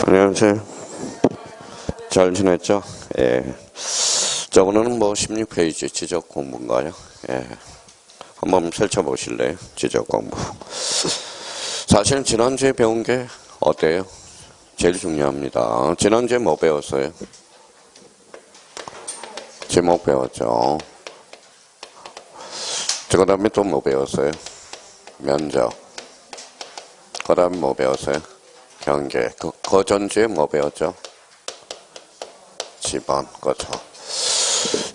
안녕하세요. 잘 지냈죠? 예. 자, 오늘은 16페이지 지적 공부인가요? 예. 한번 펼쳐보실래요? 지적 공부. 사실 지난주에 배운 게 어때요? 제일 중요합니다. 지난주에 뭐 배웠어요? 제목 배웠죠. 그 다음에 또 뭐 배웠어요? 면접. 그 다음에 뭐 배웠어요? 경계. 그 전주에 뭐 배웠죠? 지번. 그렇죠.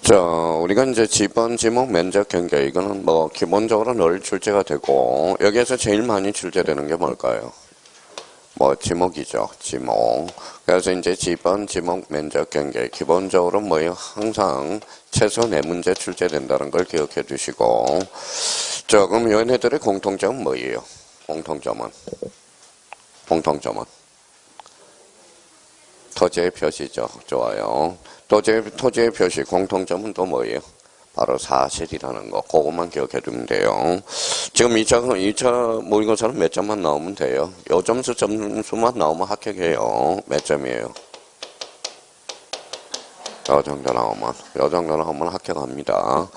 자, 우리가 이제 지번, 지목, 면접, 경계. 이거는 기본적으로 늘 출제가 되고, 여기에서 제일 많이 출제되는 게 뭘까요? 지목이죠. 지목. 그래서 이제 지번, 지목, 면접, 경계. 기본적으로 항상 최소 4문제 출제된다는 걸 기억해 두시고. 자, 그럼 얘네들의 공통점은 뭐예요? 공통점은 토지의 표시죠. 좋아요. 토지의 표시 공통점은 또 뭐예요? 바로 사실이라는 거. 그것만 기억해 두면 돼요. 지금 2차 모의고사는 몇 점만 나오면 돼요? 요 점수만 나오면 합격해요. 몇 점이에요? 요 정도 나오면 합격합니다.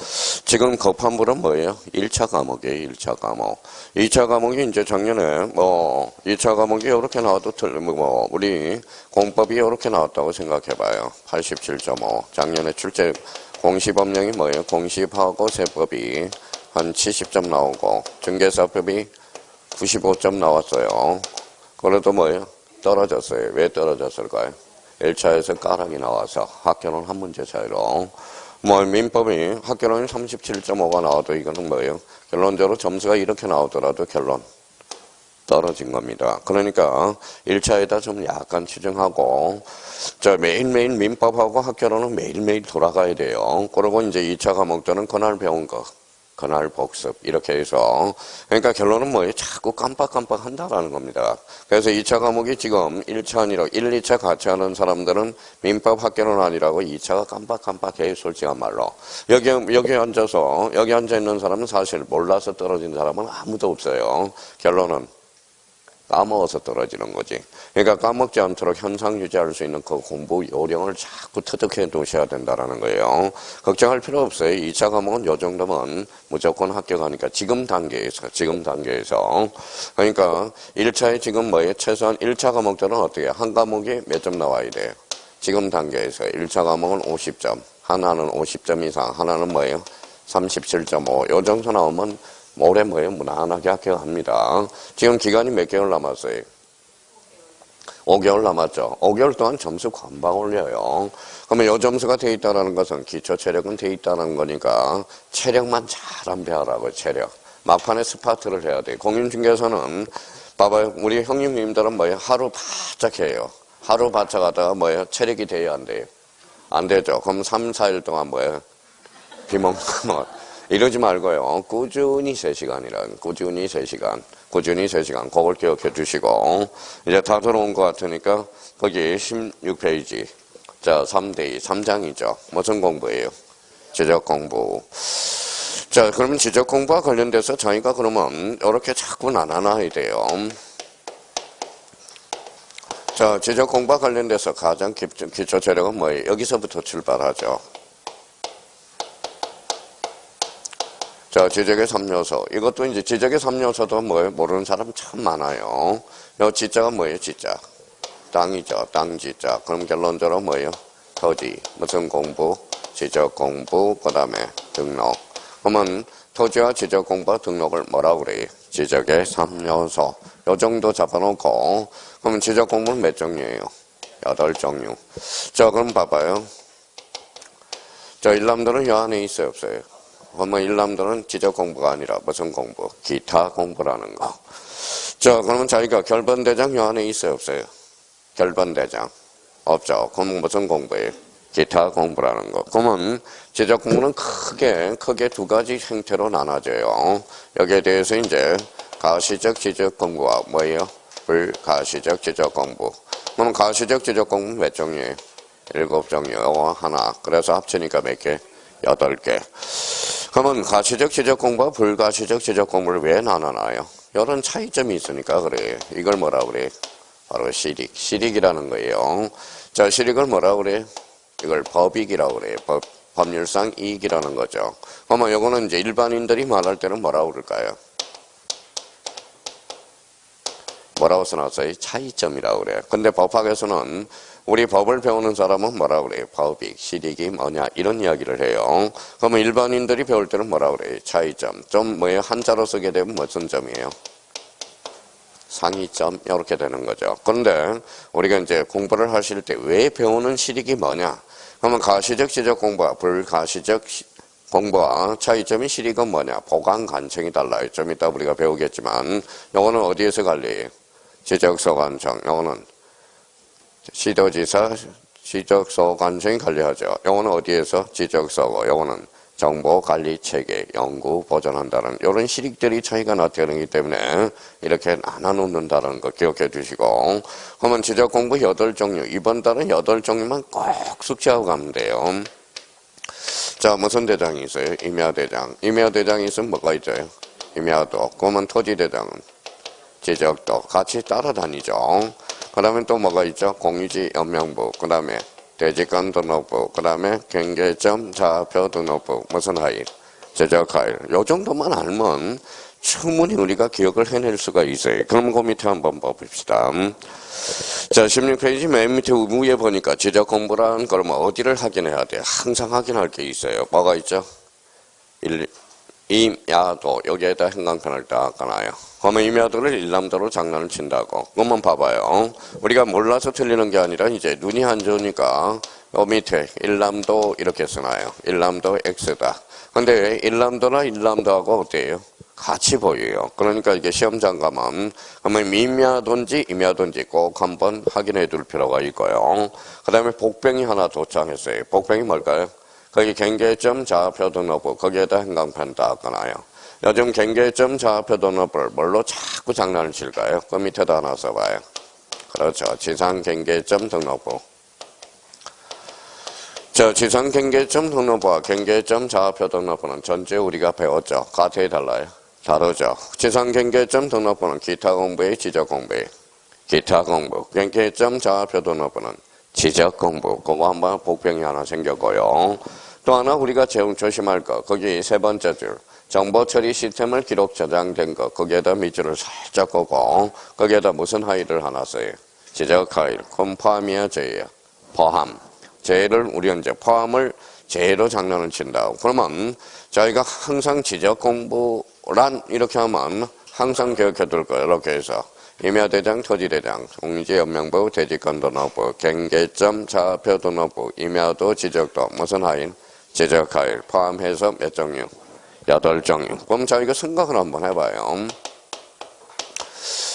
지금 급한 불은 뭐예요? 1차 과목이에요, 1차 과목. 2차 과목이 이제 작년에 2차 과목이 이렇게 나와도 우리 공법이 이렇게 나왔다고 생각해봐요. 87.5. 작년에 출제 공시법령이 뭐예요? 공시하고 세법이 한 70점 나오고, 중개사법이 95점 나왔어요. 그래도 떨어졌어요. 왜 떨어졌을까요? 1차에서 까락이 나와서 학교는 한 문제 차이로. 민법이 학교는 37.5가 나와도 이거는 결론적으로 점수가 이렇게 나오더라도 결론 떨어진 겁니다. 그러니까 1차에다 좀 약간 추정하고, 매일매일 민법하고 학교로는 매일매일 돌아가야 돼요. 그리고 이제 2차 과목들은 그날 배운 거, 그날 복습, 이렇게 해서. 그러니까 결론은 자꾸 깜빡깜빡 한다라는 겁니다. 그래서 2차 과목이 지금 1차 아니라 1, 2차 같이 하는 사람들은 민법 학교는 아니라고 2차가 깜빡깜빡해요, 솔직한 말로. 여기 앉아 있는 사람은 사실 몰라서 떨어진 사람은 아무도 없어요. 결론은 까먹어서 떨어지는 거지. 그러니까 까먹지 않도록 현상 유지할 수 있는 그 공부 요령을 자꾸 터득해 두셔야 된다는 거예요. 걱정할 필요 없어요. 2차 과목은 요 정도면 무조건 합격하니까 지금 단계에서. 그러니까 1차에 지금 최소한 1차 과목들은 어떻게 해요? 한 과목이 몇 점 나와야 돼요? 지금 단계에서 1차 과목은 50점. 하나는 50점 이상, 하나는 37.5. 요 정도 나오면 올해 무난하게 합격합니다. 지금 기간이 몇 개월 남았어요? 5개월 남았죠. 5개월 동안 점수 금방 올려요. 그러면 이 점수가 돼 있다는 것은 기초 체력은 돼 있다는 거니까 체력만 잘 안배하라고. 체력. 막판에 스파트를 해야 돼. 공인중개사는 봐봐요. 우리 형님들은 하루 바짝 해요. 하루 바짝 하다가 체력이 돼야 안 돼요? 안 되죠. 그럼 3, 4일 동안 비먹는 이러지 말고요. 꾸준히 3시간이란, 꾸준히 3시간. 그걸 기억해 주시고, 이제 다 들어온 것 같으니까, 거기 16페이지. 자, 3대2, 3장이죠. 무슨 공부예요? 지적 공부. 자, 그러면 지적 공부와 관련돼서 저희가 그러면, 이렇게 자꾸 나눠놔야 돼요. 자, 지적 공부와 관련돼서 가장 기초 재료가 뭐예요? 여기서부터 출발하죠. 자, 지적의 3요소. 이것도 이제 지적의 3요소도 모르는 사람 참 많아요. 요 지자가 뭐예요, 지자? 땅이죠, 땅 지자. 그럼 결론적으로 토지. 무슨 공부? 지적 공부, 그 다음에 등록. 그러면 토지와 지적 공부와 등록을 뭐라고 그래요? 지적의 3요소. 요 정도 잡아놓고, 그러면 지적 공부는 몇 종류예요? 8종류. 자, 그럼 봐봐요. 자, 일남들은 요 안에 있어요, 없어요? 그러면 일남들은 지적 공부가 아니라 무슨 공부? 기타 공부라는 거. 자, 그러면 자기가 결번대장 요 안에 있어요, 없어요? 결번대장. 없죠. 그러면 무슨 공부예요? 기타 공부라는 거. 그러면 지적 공부는 크게 두 가지 형태로 나눠져요. 여기에 대해서 이제 가시적 지적 공부와 불가시적 지적 공부. 그러면 가시적 지적 공부는 몇 종류예요? 7종류. 요거 하나. 그래서 합치니까 몇 개? 8개. 그러면 가시적 지적 공부와 불가시적 지적 공부를 왜 나눠놔요? 이런 차이점이 있으니까 그래. 이걸 뭐라 그래? 바로 실익이라는 거예요. 자, 실익을 뭐라 그래? 이걸 법익이라고 그래요. 법률상 이익이라는 거죠. 그러면 요거는 이제 일반인들이 말할 때는 뭐라고 그럴까요? 뭐라고 써놨어요? 차이점이라고 그래요. 근데 법학에서는 우리 법을 배우는 사람은 뭐라고 그래요? 법익, 실익이 뭐냐? 이런 이야기를 해요. 그러면 일반인들이 배울 때는 뭐라고 그래요? 차이점. 좀 뭐예요? 한자로 쓰게 되면 무슨 점이에요? 상이점 이렇게 되는 거죠. 그런데 우리가 이제 공부를 하실 때 왜 배우는 실익이 뭐냐? 그러면 가시적 지적 공부와 불가시적 공부와 차이점이 실익은 뭐냐? 보강 관청이 달라요. 좀 이따 우리가 배우겠지만 요거는 어디에서 관리해요? 지적서 관청. 요거는 시도지사 지적서 관청이 관리하죠. 요거는 어디에서? 지적서고 요거는 정보관리체계 연구 보존한다는 이런 실익들이 차이가 나타나기 때문에 이렇게 나눠놓는다는 거 기억해 두시고, 그러면 지적공부 8종류, 이번 달은 8종류만 꼭 숙지하고 가면 돼요. 자, 무슨 대장이 있어요? 임야대장. 임야대장이 있으면 뭐가 있어요? 임야도. 그러면 토지대장은 지적도 같이 따라다니죠. 그 다음에 또 뭐가 있죠? 공유지 연명부. 그 다음에 대지권 등록부, 그 다음에 경계점 좌표 등록부, 무슨 하일? 제적 하일. 요 정도만 알면 충분히 우리가 기억을 해낼 수가 있어요. 그럼 그 밑에 한번 봅시다. 자, 16페이지 맨 밑에 위에 보니까 지적 공부란 그러면 어디를 확인해야 돼? 항상 확인할 게 있어요. 뭐가 있죠? 임야도. 여기에다 행강편을 딱 가나요. 그러면 임야도를 일남도로 장난을 친다고. 그것만 봐봐요. 우리가 몰라서 틀리는 게 아니라 이제 눈이 안 좋으니까 요 밑에 일남도 이렇게 쓰나요. 일남도 X다. 근데 일남도나 일남도하고 어때요? 같이 보여요. 그러니까 이게 시험장 가면 그러면 임야도인지 임야도인지 꼭 한번 확인해 둘 필요가 있고요. 그 다음에 복병이 하나 도착했어요. 복병이 뭘까요? 거기 경계점 좌표 등록부 거기에다 행강편 딱 가나요. 요즘 경계점 좌표 등록부를 뭘로 자꾸 장난을 칠까요? 그 밑에다 하나 써봐요. 그렇죠. 지상 경계점 등록부. 자, 지상 경계점 등록부와 경계점 좌표 등록부는 전체 우리가 배웠죠. 같아야 달라요. 다르죠. 지상 경계점 등록부는 기타 공부의 지적 공부의 기타 공부. 경계점 좌표 등록부는 지적 공부. 그거 한번 복병이 하나 생겼고요. 또 하나 우리가 조심할 거. 거기 세 번째 줄. 정보 처리 시스템을 기록 저장된 거. 거기에다 밑줄을 살짝 긋고 거기에다 무슨 하이를 하나 써요? 지적 하이. 그럼 포함이야, 제야? 포함. 제를 우리가 이제 포함을 제로 장난을 친다. 그러면 저희가 항상 지적 공부란 이렇게 하면 항상 기억해 둘 거예요. 이렇게 해서 임야대장, 토지대장, 공유지 연명부, 대지권 등록부, 경계점, 좌표 등록부, 임야도, 지적도, 무슨 하인? 지적 하인 포함해서 몇 종류? 8종류. 그럼 저희가 생각을 한번 해봐요.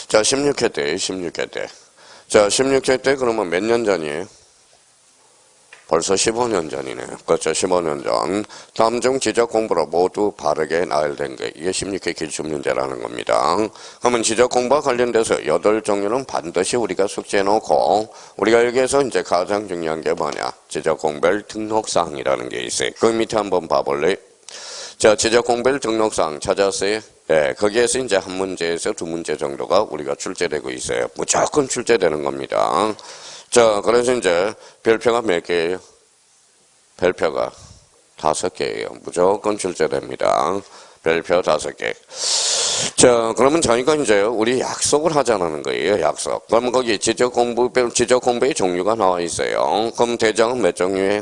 자, 16회 때, 16회 때. 자, 16회 때 그러면 몇 년 전이에요? 벌써 15년 전이네요. 그렇죠. 15년 전. 다음 중 지적 공부로 모두 바르게 나열된 게 이게 16회 기출문제라는 겁니다. 그러면 지적 공부와 관련돼서 8종류는 반드시 우리가 숙지해 놓고 우리가 여기에서 이제 가장 중요한 게 뭐냐? 지적 공부별 등록사항이라는 게 있어요. 그 밑에 한번 봐볼래요? 자, 지적 공부별 등록사항 찾았어요? 네, 거기에서 이제 한 문제에서 두 문제 정도가 우리가 출제되고 있어요. 무조건 출제되는 겁니다. 자, 그래서 이제 별표가 몇 개예요? 별표가 5개예요. 무조건 출제됩니다. 별표 5개. 자, 그러면 저희가 이제 우리 약속을 하자는 거예요. 약속. 그러면 거기 지적 공부의 종류가 나와 있어요. 그럼 대장은 몇 종류예요?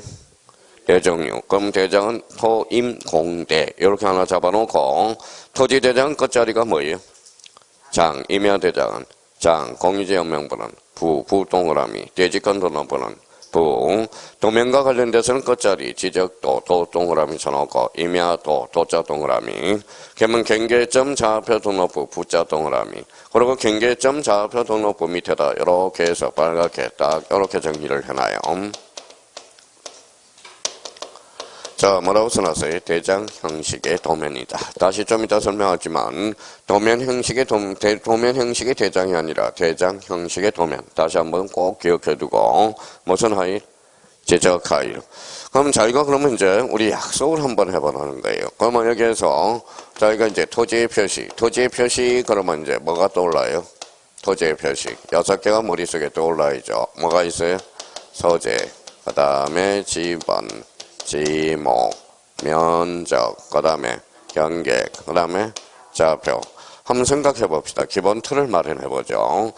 4종류. 그럼 대장은 토, 임, 공, 대 이렇게 하나 잡아놓고 토지 대장 끝자리가 뭐예요? 장. 임야 대장은 장. 공유지 연명부는 부 동그라미. 대지권 등록부는 부. 도면과 관련돼서는 끝자리 지적도 도 동그라미 쳐놓고 임야도 도자 동그라미. 그러면 경계점 좌표 등록부 부자 동그라미. 그리고 경계점 좌표 등록부 밑에다 이렇게 해서 빨갛게 딱 이렇게 정리를 해놔요. 자, 뭐라고 써놨어요? 대장 형식의 도면이다. 다시 좀 이따 설명하지만 도면 형식의 도면 형식의 대장이 아니라 대장 형식의 도면. 다시 한번 꼭 기억해두고 무슨 하일? 지적 하일. 그럼 저희가 그러면 이제 우리 약속을 한번 해보라는 거예요. 그러면 여기에서 저희가 이제 토지의 표시 그러면 이제 뭐가 떠올라요? 토지의 표식 6개가 머릿속에 떠올라야죠. 뭐가 있어요? 소재, 그 다음에 지번, 지목, 면적, 그 다음에 경계, 그 다음에 좌표. 한번 생각해 봅시다. 기본 틀을 마련해 보죠.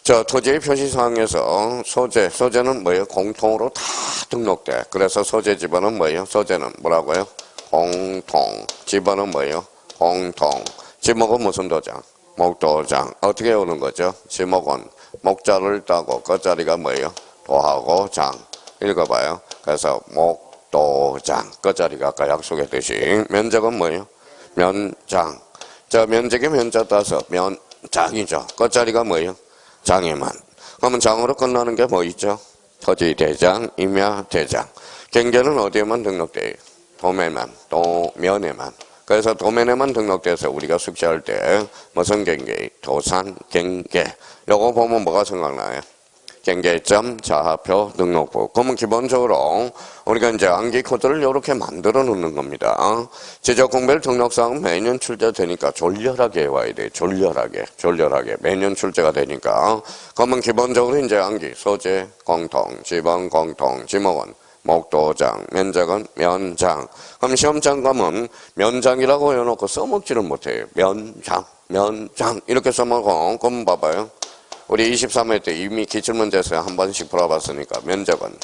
자, 토지의 표시사항에서 소재는 뭐예요? 공통으로 다 등록돼. 그래서 소재 지번은 뭐예요? 소재는 뭐라고요? 공통. 지번은 뭐예요? 공통. 지목은 무슨 도장? 목도장. 어떻게 오는 거죠? 지목은 목자를 따고 끝자리가 뭐예요? 도하고 장. 읽어봐요. 그래서 목도장. 끝자리가 아까 약속했듯이. 면적은 뭐예요? 면장. 자, 면적의 면자 따서 면장이죠. 끝자리가 뭐예요? 장에만. 그러면 장으로 끝나는 게 뭐 있죠? 토지대장, 임야대장. 경계는 어디에만 등록돼요? 도면에만. 그래서 도면에만 등록돼서 우리가 숙지할 때 무슨 경계? 도산, 경계. 요거 보면 뭐가 생각나요? 경계점, 좌표, 등록부. 그러면 기본적으로 우리가 이제 암기 코드를 이렇게 만들어 놓는 겁니다. 지적공별 등록사항은 매년 출제되니까 졸렬하게 와야 돼. 졸렬하게. 매년 출제가 되니까. 그러면 기본적으로 이제 암기, 소재, 공통, 지번, 공통, 지목은 목도장, 면적은 면장. 그럼 시험장 가면 면장이라고 해놓고 써먹지를 못해요. 면장. 이렇게 써먹어. 그럼 봐봐요. 우리 23회 때 이미 기출문제에서 한 번씩 풀어봤으니까 면적은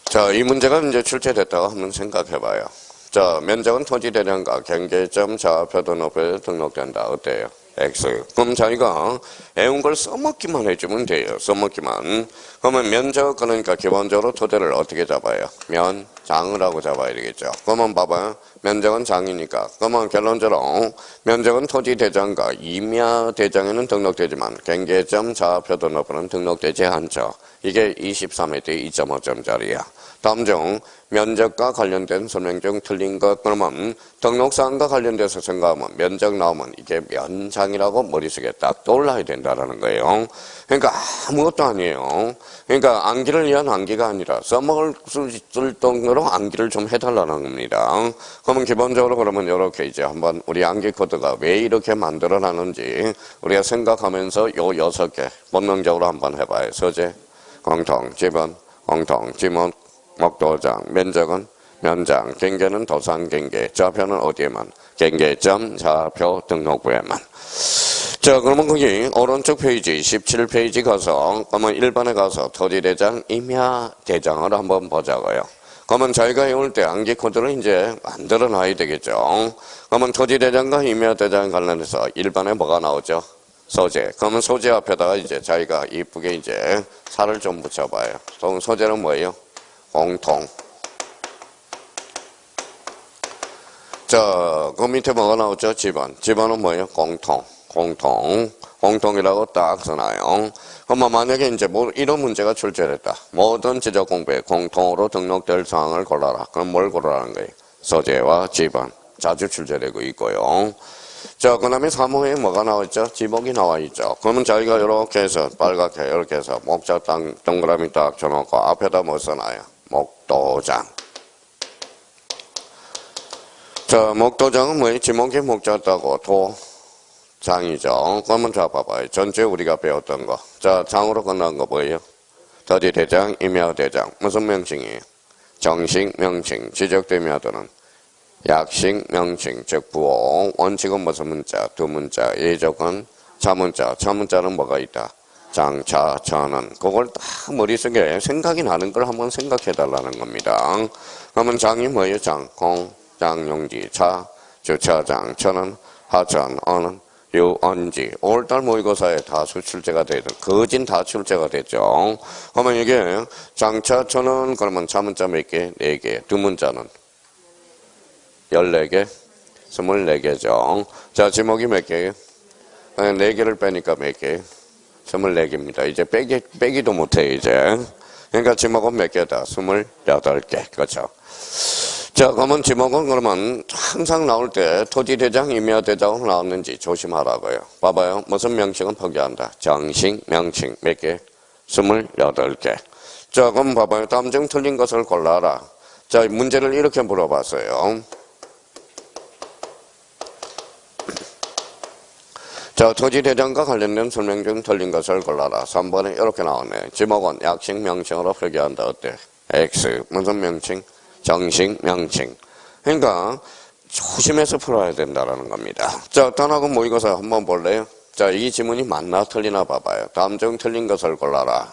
자, 이 문제가 이제 출제됐다고 한번 생각해봐요. 자, 면적은 토지대장과 경계점 좌표 등록부에 등록된다. 어때요? X. 그럼 자기가 애운 걸 써먹기만 해주면 돼요. 써먹기만. 그러면 면적, 그러니까 기본적으로 토대를 어떻게 잡아요? 면장을 하고 잡아야 되겠죠. 그러면 봐봐요. 면적은 장이니까. 그러면 결론적으로 면적은 토지대장과 임야대장에는 등록되지만 경계점 좌표 등록부는 등록되지 않죠. 이게 23회 때 2.5점짜리야. 다음 중 면적과 관련된 설명 중 틀린 것. 그러면 등록사항과 관련돼서 생각하면 면적 나오면 이게 면장이라고 머릿속에 딱 떠올라야 된다는 거예요. 그러니까 아무것도 아니에요. 그러니까 암기를 위한 암기가 아니라 써먹을 수 있을 정도로 암기를 좀 해달라는 겁니다. 그러면 기본적으로 그러면 이렇게 이제 한번 우리 암기 코드가 왜 이렇게 만들어놨는지 우리가 생각하면서 요 6개 본능적으로 한번 해봐요. 소재, 공통, 지번, 공통, 지목, 목도장, 면적은 면장, 경계는 도산 경계, 좌표는 어디에만? 경계점, 좌표 등록부에만. 자, 그러면 거기 오른쪽 페이지 17페이지 가서 그러면 1번에 가서 토지대장, 임야대장을 한번 보자고요. 그러면 저희가 해올 때 암기 코드를 이제 만들어 놔야 되겠죠. 그러면 토지대장과 임야대장 관련해서 1번에 뭐가 나오죠? 소재. 그러면 소재 앞에다가 이제 저희가 이쁘게 이제 살을 좀 붙여봐요. 그럼 소재는 뭐예요? 공통. 자, 그 밑에 뭐가 나오죠? 지번. 지번은 뭐예요? 공통이라고 딱 써놔요. 그러면 만약에 이제 뭐 이런 문제가 출제됐다. 모든 지적 공부에 공통으로 등록될 사항을 골라라. 그럼 뭘 고르라는 거예요? 소재와 지번. 자주 출제되고 있고요. 자, 그 다음에 3호에 뭐가 나와있죠? 지목이 나와있죠. 그러면 저희가 이렇게 해서 빨갛게 이렇게 해서 목자 동그라미 딱 쳐놓고 앞에다 뭐 써놔요? 목도장. 자, 목도장은 뭐예요? 지목이 목자 따고 도장이죠. 그러면 자, 봐봐요. 전체 우리가 배웠던 거. 자, 장으로 끝난 거 뭐예요? 토지대장, 임야대장. 무슨 명칭이에요? 정식 명칭. 지적되면은 약식 명칭, 즉 부호. 원칙은 무슨 문자? 두 문자. 예적은 자문자. 자문자는 뭐가 있다? 장차, 전원. 그걸 다 머릿속에 생각이 나는 걸 한번 생각해 달라는 겁니다. 그러면 장이 뭐예요? 장, 공, 장, 용지, 차, 주차장, 천은, 하천, 어는, 유언지. 5월달 모의고사에 다수 출제가 되든 거진 다 출제가 됐죠. 그러면 이게 장차, 천은 그러면 자문자 몇 개? 4개. 두 문자는 14개? 24개죠. 자, 지목이 몇 개예요? 4개를 빼니까 몇 개? 24개입니다. 이제 빼기도 못해, 이제. 그러니까 지목은 몇 개다? 28개. 그렇죠. 자, 그러면 지목은 그러면 항상 나올 때 토지대장, 임야대장으로 나왔는지 조심하라고요. 봐봐요. 무슨 명칭은 포기한다? 정식 명칭. 몇 개? 28개. 자, 그럼 봐봐요. 다음 중 틀린 것을 골라라. 자, 문제를 이렇게 물어봤어요. 자, 토지대장과 관련된 설명 중 틀린 것을 골라라. 3번에 이렇게 나오네. 지목은 약식, 명칭으로 표기한다. 어때? X. 무슨 명칭? 정식, 명칭. 그러니까 조심해서 풀어야 된다는 겁니다. 자, 단하고 모의고사 한번 볼래요? 자, 이 지문이 맞나 틀리나 봐봐요. 다음 중 틀린 것을 골라라.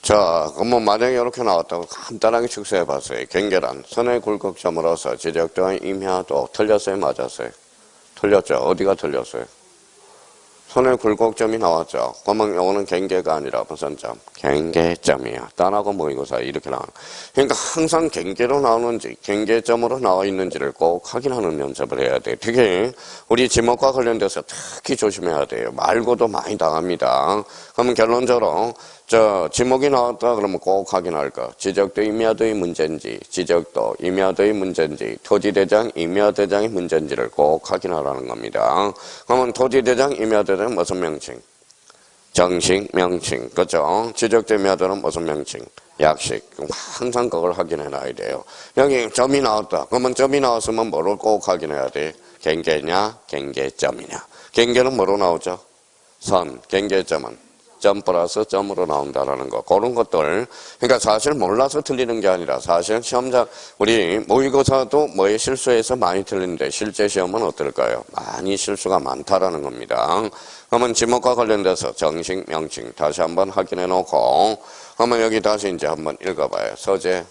자, 그러면 만약에 이렇게 나왔다고 간단하게 축소해 봤어요. 경계란 선의 굴곡점으로서 지적된 임야도 틀렸어요, 맞았어요? 틀렸죠. 어디가 틀렸어요? 선의 굴곡점이 나왔죠. 그러면 이거는 경계가 아니라 무슨 점? 경계점이야. 단하고 모의고사 이렇게 나오는. 그러니까 항상 경계로 나오는지 경계점으로 나와 있는지를 꼭 확인하는 연습을 해야 돼. 특히 우리 지목과 관련돼서 특히 조심해야 돼요. 말고도 많이 당합니다. 그러면 결론적으로 저 지목이 나왔다 그러면 꼭 확인할 거. 지적도 임야도의 문제인지 지적도 임야도의 문제인지 토지대장 임야대장의 문제인지를 꼭 확인하라는 겁니다. 그러면 토지대장 임야대장 무슨 명칭? 정식 명칭. 그렇죠? 지적도 임야도는 무슨 명칭? 약식. 항상 그걸 확인해 놔야 돼요. 여기 점이 나왔다. 그러면 점이 나왔으면 뭐를 꼭 확인해야 돼? 경계냐 경계점이냐. 경계는 뭐로 나오죠? 선. 경계점은 점 플러스 점으로 나온다라는 거. 그런 것들. 그러니까 사실 몰라서 틀리는 게 아니라 사실 시험장, 우리 모의고사도 뭐에 실수해서 많이 틀리는데 실제 시험은 어떨까요? 많이 실수가 많다라는 겁니다. 그러면 지목과 관련돼서 정식, 명칭 다시 한번 확인해 놓고, 그러면 여기 다시 이제 한번 읽어봐요. 서재,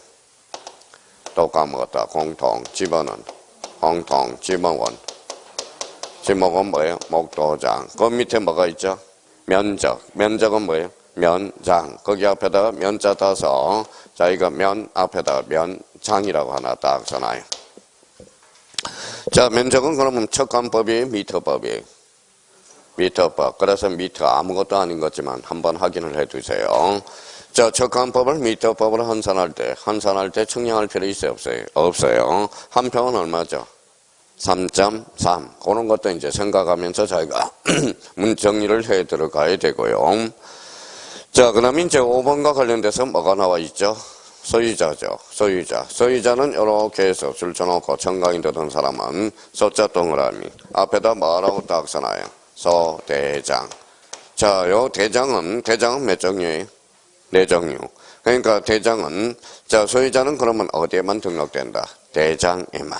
또 까먹었다. 공통, 집어는, 공통, 집어원. 지목은 뭐예요? 목도장. 그 밑에 뭐가 있죠? 면적. 면적은 뭐예요? 면장. 거기 앞에다가 면자 따서 자 이거 면 앞에다가 면장이라고 하나 딱 써놔요. 자, 면적은 그러면 척간법이에요? 미터법이에요? 미터법. 그래서 미터 아무것도 아닌 거지만 한번 확인을 해두세요. 자, 척간법을 미터법으로 환산할 때 측량할 필요 있어요? 없어요? 없어요. 한 평은 얼마죠? 3.3. 그런 것도 이제 생각하면서 저희가 문 정리를 해 들어가야 되고요. 자, 그 다음에 이제 5번과 관련돼서 뭐가 나와 있죠? 소유자죠. 소유자. 소유자는 이렇게 해서 줄 쳐놓고 청강이 되던 사람은 소자 동그라미. 앞에다 뭐라고 딱 써놔요? 소대장. 자, 요 대장은 몇 종류예요? 4종류. 그러니까 대장은, 자, 소유자는 그러면 어디에만 등록된다? 대장에만.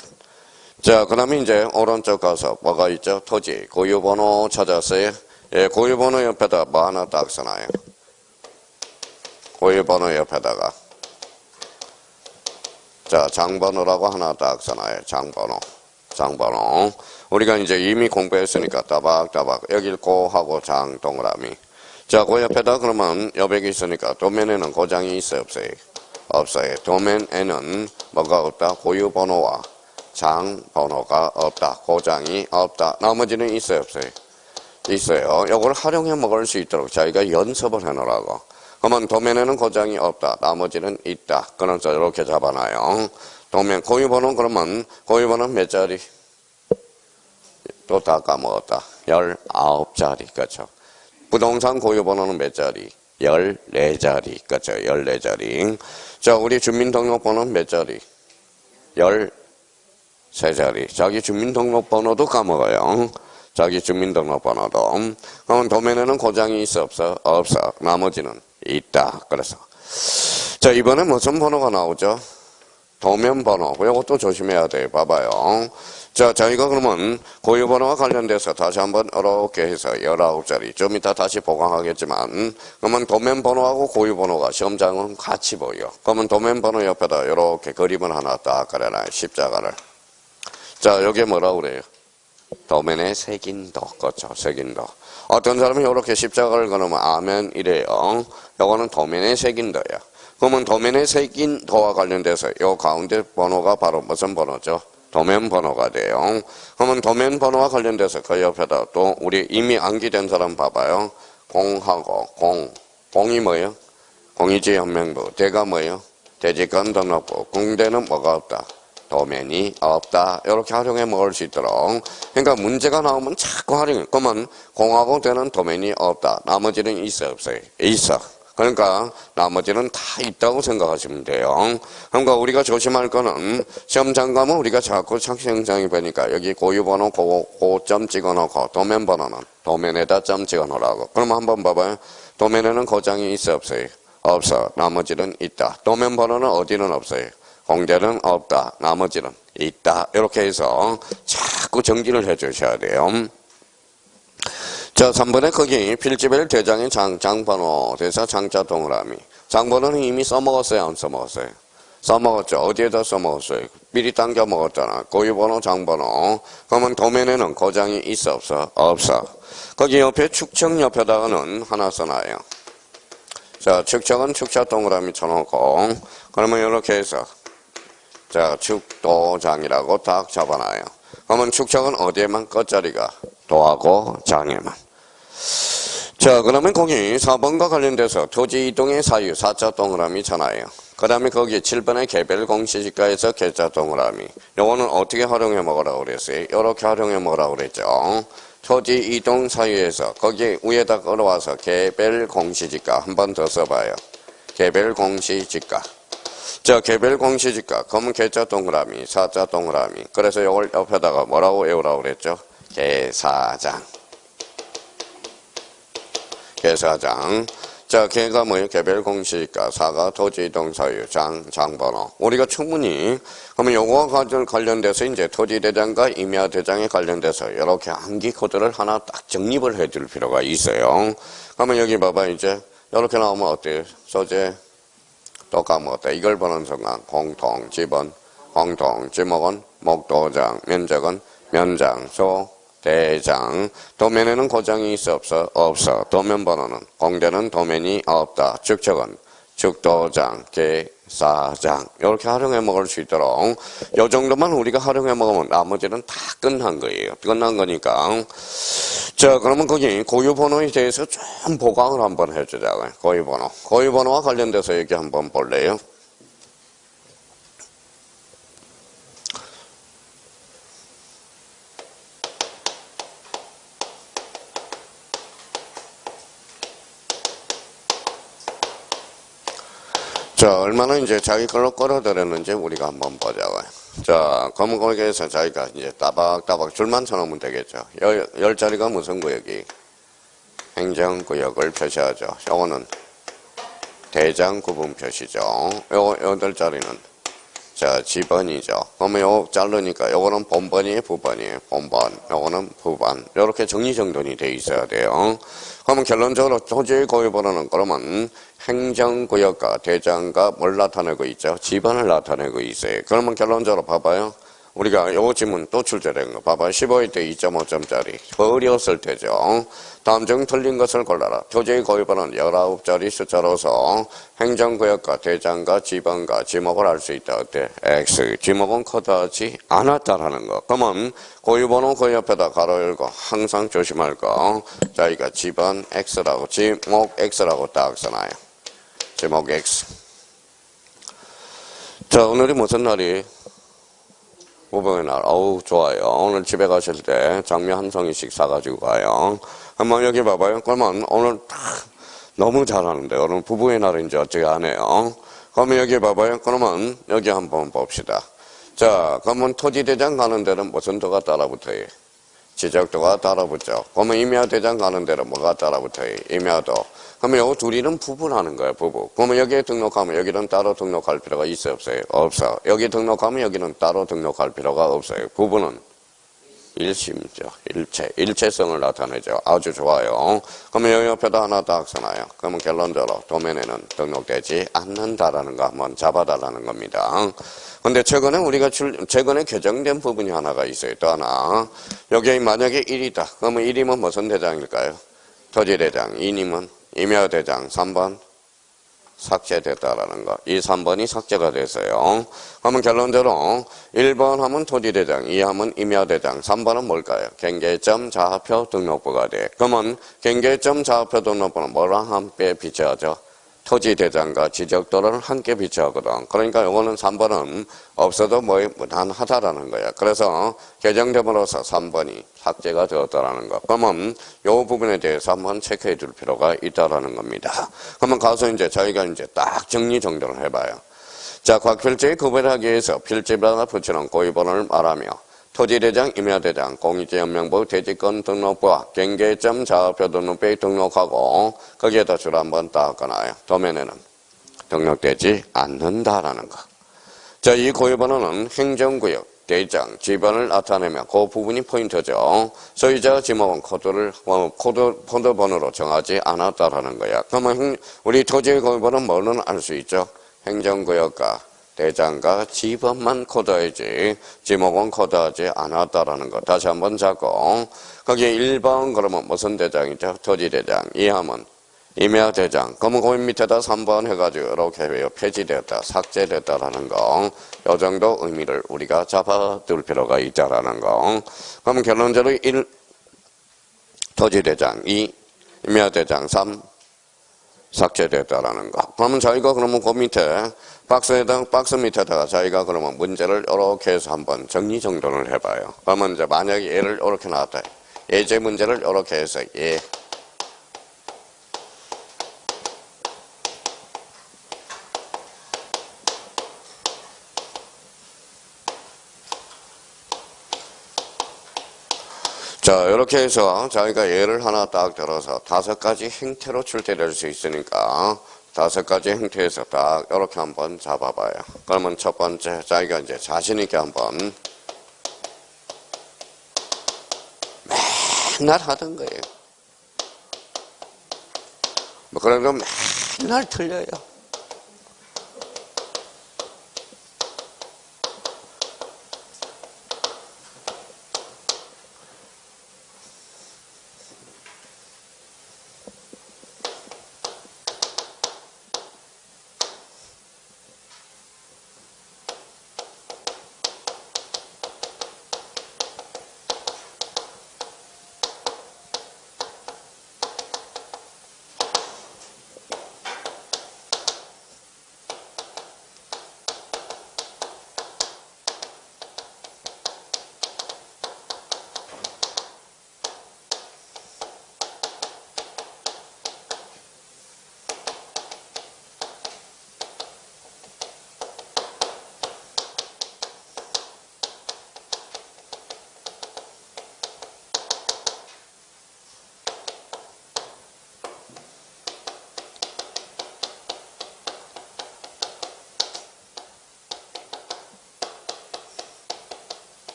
자, 그 다음에 이제 오른쪽 가서 뭐가 있죠? 토지, 고유번호 찾았어요? 예, 고유번호 옆에다 뭐 하나 딱 써놔요. 고유번호 옆에다가. 자, 장번호라고 하나 딱 써놔요. 장번호. 우리가 이제 이미 공부했으니까 따박따박. 여길 고하고 장 동그라미. 자, 그 옆에다 그러면 여백이 있으니까 도면에는 고장이 있어요? 없어요? 없어요. 도면에는 뭐가 없다? 고유번호와 장 번호가 없다. 고장이 없다. 나머지는 있어요? 없어요? 있어요. 이걸 활용해 먹을 수 있도록 저희가 연습을 해놓으라고. 그러면 도면에는 고장이 없다. 나머지는 있다. 그래서 이렇게 잡아놔요. 도면 고유번호 그러면 고유번호는 몇 자리? 또 다 까먹었다. 19자리. 그렇죠. 부동산 고유번호는 몇 자리? 14자리. 그렇죠. 14자리. 자, 우리 주민등록번호는 몇 자리? 13자리. 자기 주민등록번호도 까먹어요. 자기 주민등록번호도. 그러면 도면에는 고장이 있어? 없어? 없어. 나머지는 있다. 그래서. 자, 이번에 무슨 번호가 나오죠? 도면번호. 이것도 조심해야 돼요. 봐봐요. 자, 저희가 그러면 고유번호와 관련돼서 다시 한번 이렇게 해서 19자리. 좀 이따 다시 보강하겠지만, 그러면 도면번호하고 고유번호가 시험장은 같이 보여. 그러면 도면번호 옆에다 이렇게 그림을 하나 딱 그려놔요. 십자가를. 자, 여기에 뭐라고 그래요? 도면에 색인도. 그렇죠. 색인도. 어떤 사람이 이렇게 십자가를 그리면 아멘 이래요. 요거는 도면에 색인도야. 그러면 도면에 새긴 도와 관련돼서 요 가운데 번호가 바로 무슨 번호죠? 도면 번호가 돼요. 그러면 도면 번호와 관련돼서 그 옆에다 또 우리 이미 암기된 사람 봐봐요. 공하고 공이 뭐예요? 공이지 현명부. 대가 뭐예요? 대지권 등록부. 공대는 뭐가 없다? 도면이 없다. 이렇게 활용해 먹을 수 있도록. 그러니까 문제가 나오면 자꾸 활용해. 그러면 공하고 대는 도면이 없다. 나머지는 있어 없어요? 있어. 그러니까 나머지는 다 있다고 생각하시면 돼요. 그러니까 우리가 조심할 거는 시험 잠가면 우리가 자꾸 착시현상이 보니까 여기 고유번호 고점 찍어놓고 도면 번호는 도면에다 점 찍어놓으라고. 그럼 한번 봐봐요. 도면에는 고장이 있어 없어요? 없어. 나머지는 있다. 도면 번호는 어디는 없어요? 공대는 없다. 나머지는 있다. 이렇게 해서 자꾸 정리를 해 주셔야 돼요. 자, 3번에 거기 필지별 대장의 장번호 대사 장자 동그라미. 장번호는 이미 써먹었어요? 안 써먹었어요? 써먹었죠. 어디에다 써먹었어요? 미리 당겨 먹었잖아. 고유번호 장번호. 그러면 도면에는 고장이 있어 없어? 없어. 거기 옆에 축척 옆에다가는 하나 써놔요. 자, 축척은 축자 동그라미 쳐놓고 그러면 이렇게 해서 자, 축도장이라고 딱 잡아놔요. 그러면 축척은 어디에만 끝자리가 도하고 장에만. 자, 그러면 거기 4번과 관련돼서 토지 이동의 사유 4자 동그라미 잖아요. 그 다음에 거기 7번의 개별 공시지가에서 개자 동그라미. 요거는 어떻게 활용해 먹으라고 그랬어요? 이렇게 활용해 먹으라고 그랬죠. 토지 이동 사유에서 거기 위에다 끌어와서 개별 공시지가 한 번 더 써봐요. 개별 공시지가. 자, 개별 공시지가. 그러면 개자 동그라미, 사자 동그라미. 그래서 요걸 옆에다가 뭐라고 외우라고 그랬죠? 개사장. 개사장. 자, 개가 뭐예요? 개별 공시지가, 사가 토지 이동 사유, 장번호. 우리가 충분히 그러면 요거와 관련돼서 이제 토지 대장과 임야 대장에 관련돼서 이렇게 암기 코드를 하나 딱 정립을 해줄 필요가 있어요. 그러면 여기 봐봐 이제 이렇게 나오면 어때요? 소재 또 까먹었다. 이걸 보는 순간 공통 지번 공통 지목은 목도장 면적은 면장 소 대장. 도면에는 고장이 있어 없어? 없어. 도면 번호는 공대는 도면이 없다. 축척은 축도장 개사장. 이렇게 활용해 먹을 수 있도록 이 정도만 우리가 활용해 먹으면 나머지는 다 끝난 거예요. 끝난 거니까. 자, 그러면 거기 고유번호에 대해서 좀 보강을 한번 해주자고요. 고유번호. 고유번호와 관련돼서 얘기 한번 볼래요? 자, 얼마나 이제 자기 걸로 끌어들였는지 우리가 한번 보자고요. 자, 그러면 거기에서 자기가 이제 따박따박 줄만 쳐놓으면 되겠죠. 열 자리가 무슨 구역이? 행정구역을 표시하죠. 요거는 대장 구분 표시죠. 요 8자리는 자, 지번이죠. 그러면 요 자르니까 요거는 본번이에요, 부번이에요? 본번. 요거는 부번. 요렇게 정리정돈이 돼 있어야 돼요. 그러면 결론적으로 토지의 고유번호는 그러면 행정구역과 대장과 뭘 나타내고 있죠? 지번을 나타내고 있어요. 그러면 결론적으로 봐봐요. 우리가 요 지문 또 출제된 거 봐봐요. 15일 때 2.5점짜리. 어려웠을 때죠. 다음 중 틀린 것을 골라라. 토지의 고유번호는 19자리 숫자로서 행정구역과 대장과 지번과 지목을 할 수 있다. 어때? X. 지목은 커다하지 않았다라는 거. 그러면 고유번호 그 옆에다 가로 열고 항상 조심할 거. 자기가 지번 X라고 지목 X라고 딱 써놔요. 지목 X. 자, 오늘이 무슨 날이? 부부의 날. 어우, 좋아요. 오늘 집에 가실 때 장미 한 송이씩 사가지고 가요. 한번 여기 봐봐요. 그러면 오늘 너무 잘하는데 오늘 부부의 날인지 어떻게 하네요. 그러면 여기 봐봐요. 그러면 여기 한번 봅시다. 자, 그러면 토지대장 가는 데는 무슨 도가 따라붙어요? 지적도가 따라붙죠. 그러면 임야대장 가는 데는 뭐가 따라붙어요? 임야도. 그러면 요 둘이는 부부라는 거예요, 부부. 그러면 여기에 등록하면 여기는 따로 등록할 필요가 있어 없어요? 없어. 여기 등록하면 여기는 따로 등록할 필요가 없어요. 부부는 일심이죠. 일체성을 나타내죠. 아주 좋아요. 그러면 여기 옆에다 하나 딱 써놔요. 그러면 결론적으로 도면에는 등록되지 않는다라는 거 한번 잡아달라는 겁니다. 근데 최근에 최근에 개정된 부분이 하나가 있어요. 또 하나. 여기 만약에 1이다. 그러면 1이면 무슨 대장일까요? 토지대장. 2님은 임야대장. 3번 삭제됐다라는 거. 이 3번이 삭제가 됐어요. 그러면 결론적으로 1번 하면 토지대장, 2 하면 임야대장, 3번은 뭘까요? 경계점 좌표 등록부가 돼. 그러면 경계점 좌표 등록부는 뭐랑 함께 비춰하죠? 토지대장과 지적도를 함께 비춰하거든. 그러니까 요거는 3번은 없어도 무난하다라는 거야. 그래서 개정됨으로써 3번이 삭제가 되었다라는 거. 그러면 요 부분에 대해서 한번 체크해 줄 필요가 있다라는 겁니다. 그러면 가서 이제 저희가 이제 딱 정리정돈을 해봐요. 자, 각 필지에 구별하기 위해서 필지마다 붙이는 고유번호를 말하며 토지대장, 임야대장, 공유지연명부, 대지권 등록부와 경계점 좌표 등록부에 등록하고 거기에다 줄 한번 딱 꺼놔요. 도면에는 등록되지 않는다라는 거. 자, 이 고유번호는 행정구역, 대장, 지번을 나타내며 그 부분이 포인트죠. 소유자 지목은 코드 번호로 정하지 않았다라는 거야. 그러면 우리 토지의 고유번호는 뭐는 알 수 있죠? 행정구역과 대장과 지번만 코드하지 지목은 코드하지 않았다라는 거. 다시 한번 잡고 거기에 1번 그러면 무슨 대장이죠? 토지대장. 2 하면 임야대장. 그러면 그 밑에다 3번 해가지고 이렇게 폐지되었다, 삭제됐다라는 거. 요 정도 의미를 우리가 잡아둘 필요가 있다라는 거. 그러면 결론적으로 1 토지대장, 2 임야대장, 3 삭제됐다라는 거. 그러면 저희가 그러면 그 밑에 박스 밑에다가 저희가 그러면 문제를 이렇게 해서 한번 정리정돈을 해봐요. 그러면 이제 만약에 얘를 이렇게 나왔다. 예제 문제를 이렇게 해서 자, 이렇게 해서 저희가 예를 하나 딱 들어서 5가지 행태로 출제될 수 있으니까 5가지 행태에서 딱 이렇게 한번 잡아봐요. 그러면 첫 번째 저희가 이제 자신있게 한번 맨날 하던 거예요. 뭐 그래도 맨날 틀려요.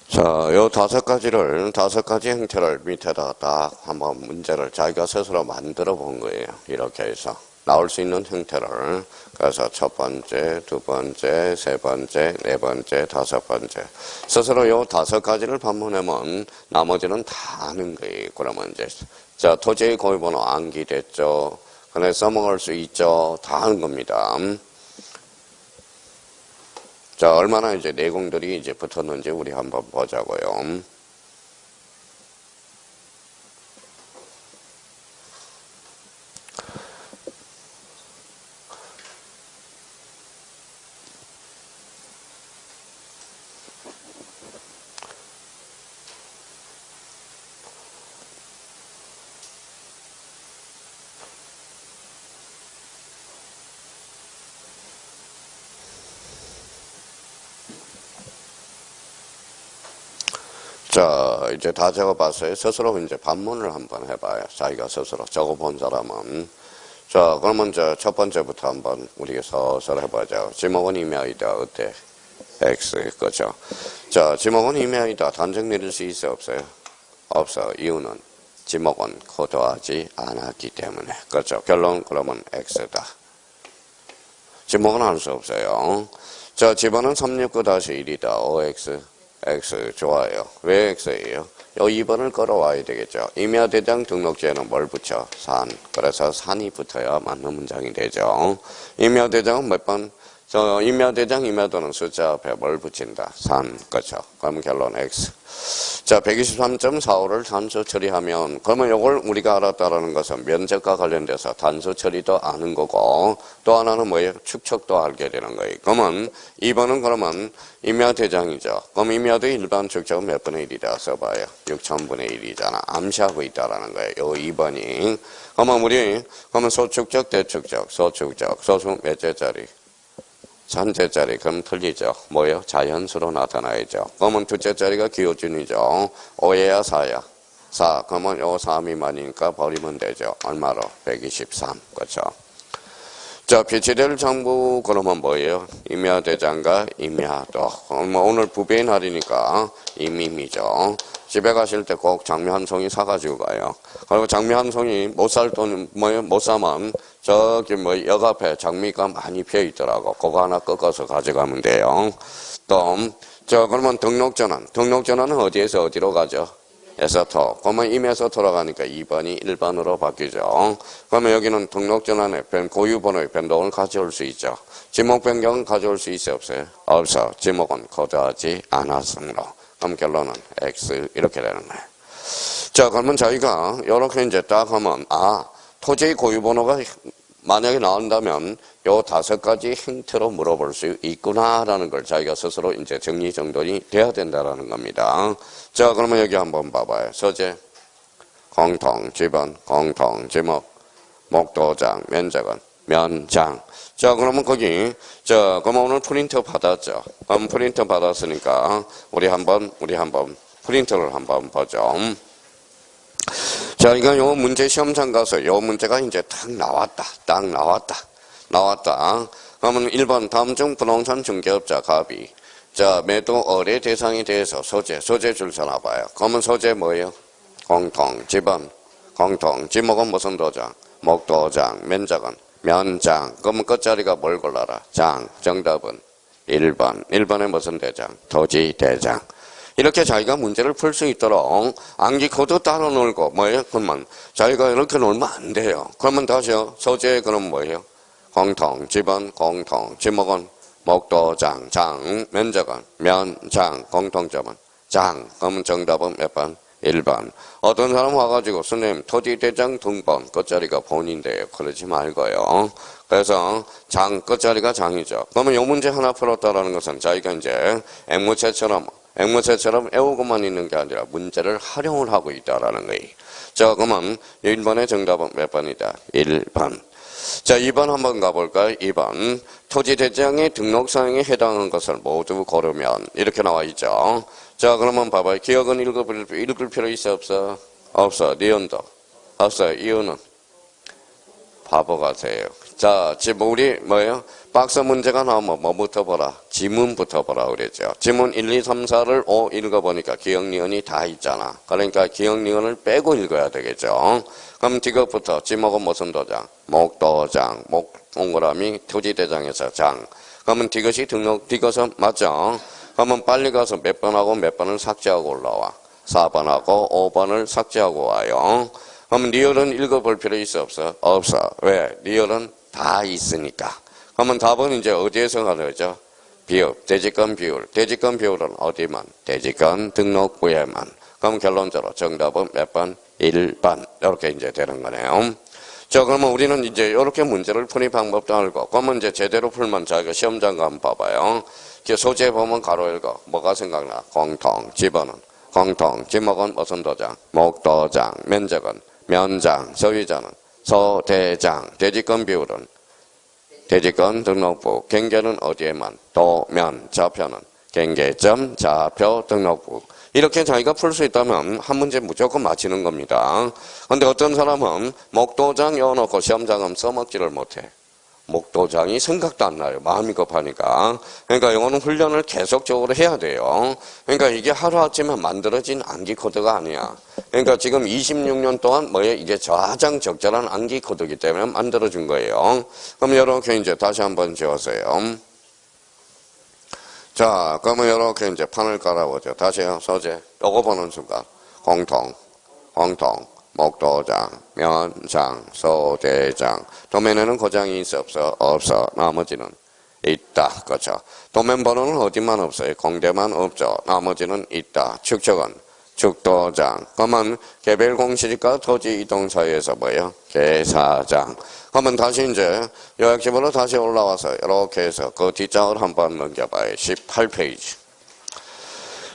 자, 요 5가지 행태를 밑에다 딱 한번 문제를 자기가 스스로 만들어 본 거예요. 이렇게 해서. 나올 수 있는 형태를. 그래서 첫 번째, 두 번째, 세 번째, 네 번째, 5번째. 스스로 요 5가지를 반문하면 나머지는 다 아는 거예요. 그러면 이제, 자, 토지의 고유번호 암기됐죠. 그래, 써먹을 수 있죠. 다 아는 겁니다. 자, 얼마나 이제 내공들이 이제 붙었는지 우리 한번 보자고요. 자, 이제 다 적어봤어요. 스스로 이제 반문을 한번 해봐요. 자기가 스스로 적어본 사람은. 자, 그러면 첫 번째부터 한번 우리가 서서 해보자. 지목은 임야이다. 어때? X. 그죠? 자, 지목은 임야이다. 단정 내릴 수 있어? 없어요? 없어. 이유는 지목은 코드하지 않았기 때문에. 그렇죠? 결론, 그러면 X다. 지목은 할 수 없어요. 자, 지번은 369-1이다. OX. X. 좋아요. 왜 X예요? 요 2번을 걸어와야 되겠죠. 임야대장 등록지에는 뭘 붙여? 산. 그래서 산이 붙어야 맞는 문장이 되죠. 임야대장은 몇 번? 임야대장, 임야도는 숫자 앞에 뭘 붙인다? 산. 그렇죠. 그럼 결론 X. 자, 123.45를 단수 처리하면, 그러면 이걸 우리가 알았다라는 것은 면적과 관련돼서 단수 처리도 아는 거고, 또 하나는 뭐예요? 축척도 알게 되는 거예요. 그러면 2번은 그러면 임야대장이죠. 그럼 임야도 일반 축척은 몇 분의 1이다 써봐요. 6천분의 1이잖아. 암시하고 있다라는 거예요. 요 2번이. 그러면 소축적, 대축적, 소축적, 소수 몇 제짜리? 전제짜리. 그럼 틀리죠. 뭐예요? 자연수로 나타나야죠. 그러면 두째짜리가 기호준이죠. 5예야 4야? 4. 그러면 요 4 미만이니까 버리면 되죠. 얼마로? 123. 그렇죠. 자, 비치될 정부 그러면 뭐예요? 임야대장과 임야도. 오늘 부배의 날이니까 임임이죠. 집에 가실 때 꼭 장미 한 송이 사가지고 가요. 그리고 장미 한 송이 못 살 돈 뭐예요? 못 사면 저기 역 앞에 장미가 많이 피어 있더라고. 그거 하나 꺾어서 가져가면 돼요. 또 그러면 등록전환은 어디에서 어디로 가죠? 에서터. 그러면 임에서터로 가니까 2번이 1번으로 바뀌죠. 그러면 여기는 등록전환에 고유번호의 변동을 가져올 수 있죠. 지목 변경은 가져올 수 있어요? 없어요? 없어. 지목은 거부하지 않았으므로. 그럼 결론은 X 이렇게 되는 거예요. 자, 그러면 저희가 이렇게 이제 딱 하면 토지의 고유번호가 만약에 나온다면 요 5가지 힌트로 물어볼 수 있구나라는 걸 자기가 스스로 이제 정리정돈이 돼야 된다라는 겁니다. 자, 그러면 여기 한번 봐봐요. 소재, 공통, 지번, 공통, 지목, 목도장, 면적은 면장. 자, 그러면 거기, 그럼 오늘 프린터 받았죠? 그럼 프린터 받았으니까, 우리 한번 프린터를 한번 보죠. 자, 이거 요 문제 시험장 가서 요 문제가 이제 딱 나왔다. 그러면 1번 다음 중 부동산 중개업자 갑이. 자, 매도 의뢰 대상에 대해서 소재 줄 서나봐요. 그러면 소재 뭐예요? 공통, 지번, 공통, 지목은 무슨 도장? 목도장, 면적은 면장. 그러면 끝자리가 뭘 골라라? 장. 정답은 1번에 무슨 대장? 토지 대장. 이렇게 자기가 문제를 풀 수 있도록 암기코드 따로 놀고 뭐예요? 그러면 자기가 이렇게 놀면 안 돼요. 그러면 다시요. 소재 그럼 뭐예요? 공통, 지번, 공통, 지목은 목도장, 장, 면적은 면장, 공통점은 장. 그러면 정답은 몇 번? 1번. 어떤 사람 와가지고 선생님 토지대장 등본 끝자리가 본인데요. 그러지 말고요. 그래서 장 끝자리가 장이죠. 그러면 이 문제 하나 풀었다라는 것은 자기가 이제 앵무새처럼 애우고만 있는 게 아니라 문제를 활용을 하고 있다라는 거예요. 자, 그러면 1번의 정답은 몇 번이다? 1번. 자, 2번 한번 가볼까요? 2번. 토지대장의 등록사항에 해당하는 것을 모두 고르면 이렇게 나와 있죠. 자, 그러면 봐봐요. 기억은 읽을 필요 있어? 없어? 없어. 니은도? 없어요. 이유는? 바보 같아요. 자, 지금 우리 뭐예요? 박스 문제가 나오면 뭐부터 보라? 지문부터 보라 그랬죠. 지문 1, 2, 3, 4를 5 읽어보니까 기억, 니은이 다 있잖아. 그러니까 기억, 니은을 빼고 읽어야 되겠죠. 그럼 디귿부터 지목은 무슨 도장? 목도장. 목 동그라미 토지대장에서 장. 그러면 디귿은 맞죠? 그러면 빨리 가서 몇 번하고 몇 번을 삭제하고 올라와. 4번하고 5번을 삭제하고 와요. 그럼 리얼은 읽어볼 필요 있어? 없어? 없어. 왜? 리얼은 다 있으니까. 그러면 답은 이제 어디에서 가르죠? 비율, 대지권 비율. 대지권 비율은 어디만? 대지권 등록부에만. 그럼 결론적으로 정답은 몇 번? 1번. 이렇게 이제 되는 거네요. 자, 그러면 우리는 이제 이렇게 문제를 푸는 방법도 알고, 그러면 이제 제대로 풀면 자기가 시험장 가면 봐봐요. 소재 보면 가로 읽어. 뭐가 생각나? 공통. 지번은? 공통. 지목은 무슨 도장? 목도장. 면적은? 면장. 소유자는? 소대장. 대지권 비율은? 대지권 등록부. 경계는 어디에만? 도면. 좌표는? 경계점 좌표 등록부. 이렇게 자기가 풀 수 있다면 한 문제 무조건 맞히는 겁니다. 근데 어떤 사람은 목도장 열어놓고 시험장은 써먹지를 못해. 목도장이 생각도 안 나요. 마음이 급하니까. 그러니까 이거는 훈련을 계속적으로 해야 돼요. 그러니까 이게 하루아침에 만들어진 암기 코드가 아니야. 그러니까 지금 26년 동안 이게 가장 적절한 암기 코드이기 때문에 만들어준 거예요. 그럼 이렇게 이제 다시 한번 지웠어요. 자, 그러면 이렇게 이제 판을 깔아보죠. 다시요, 소재. 요거 보는 순간. 공통, 목도장, 면장, 소대장. 도면에는 고장이 있어, 없어? 없어. 나머지는 있다. 그렇죠. 도면 번호는 어디만 없어요? 공대만 없죠. 나머지는 있다. 축척은 축도장. 그러면 개별 공시지가 토지 이동 사이에서 뭐예요? 계사장. 그러면 다시 이제 요약집으로 다시 올라와서 이렇게 해서 그 뒷장을 한번 넘겨봐요. 18페이지.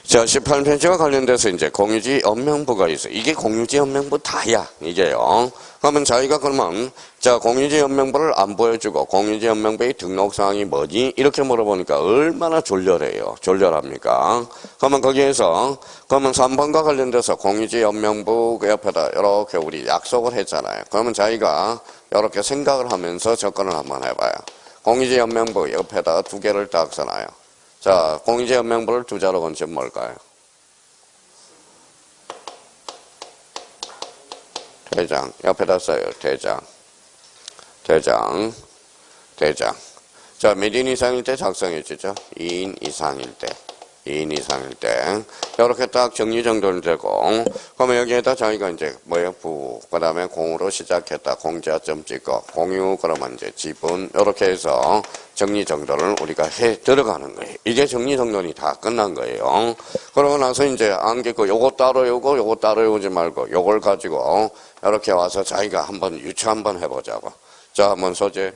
자, 18페이지와 관련돼서 이제 공유지 연명부가 있어. 이게 공유지 연명부 다야. 이게요. 그러면 자기가 그러면 자, 공유지 연명부를 안 보여주고 공유지 연명부의 등록사항이 뭐니? 이렇게 물어보니까 얼마나 졸렬해요. 졸렬합니까? 그러면 거기에서 그러면 3번과 관련돼서 공유지 연명부 그 옆에다 이렇게 우리 약속을 했잖아요. 그러면 자기가 이렇게 생각을 하면서 접근을 한번 해봐요. 공유지 연명부 옆에다 두 개를 딱 써놔요. 자, 공유지 연명부를 두 자로 건치면 뭘까요? 대장. 옆에다 써요. 대장. 자, 몇 인 이상일 때 작성해 주죠? 2인 이상일 때. 2인 이상일 때. 이렇게 딱 정리정돈이 되고, 그러면 여기에다 자기가 이제 뭐예요? 부, 그 다음에 공으로 시작했다. 공자점 찍고, 공유, 그러면 이제 지분, 이렇게 해서 정리정돈을 우리가 해 들어가는 거예요. 이게 정리정돈이 다 끝난 거예요. 그러고 나서 이제 안개고 요거 따로 외우고, 요거 따로 외우지 말고, 요걸 가지고 이렇게 와서 자기가 한번 유추 한번 해보자고. 자, 한번 소재.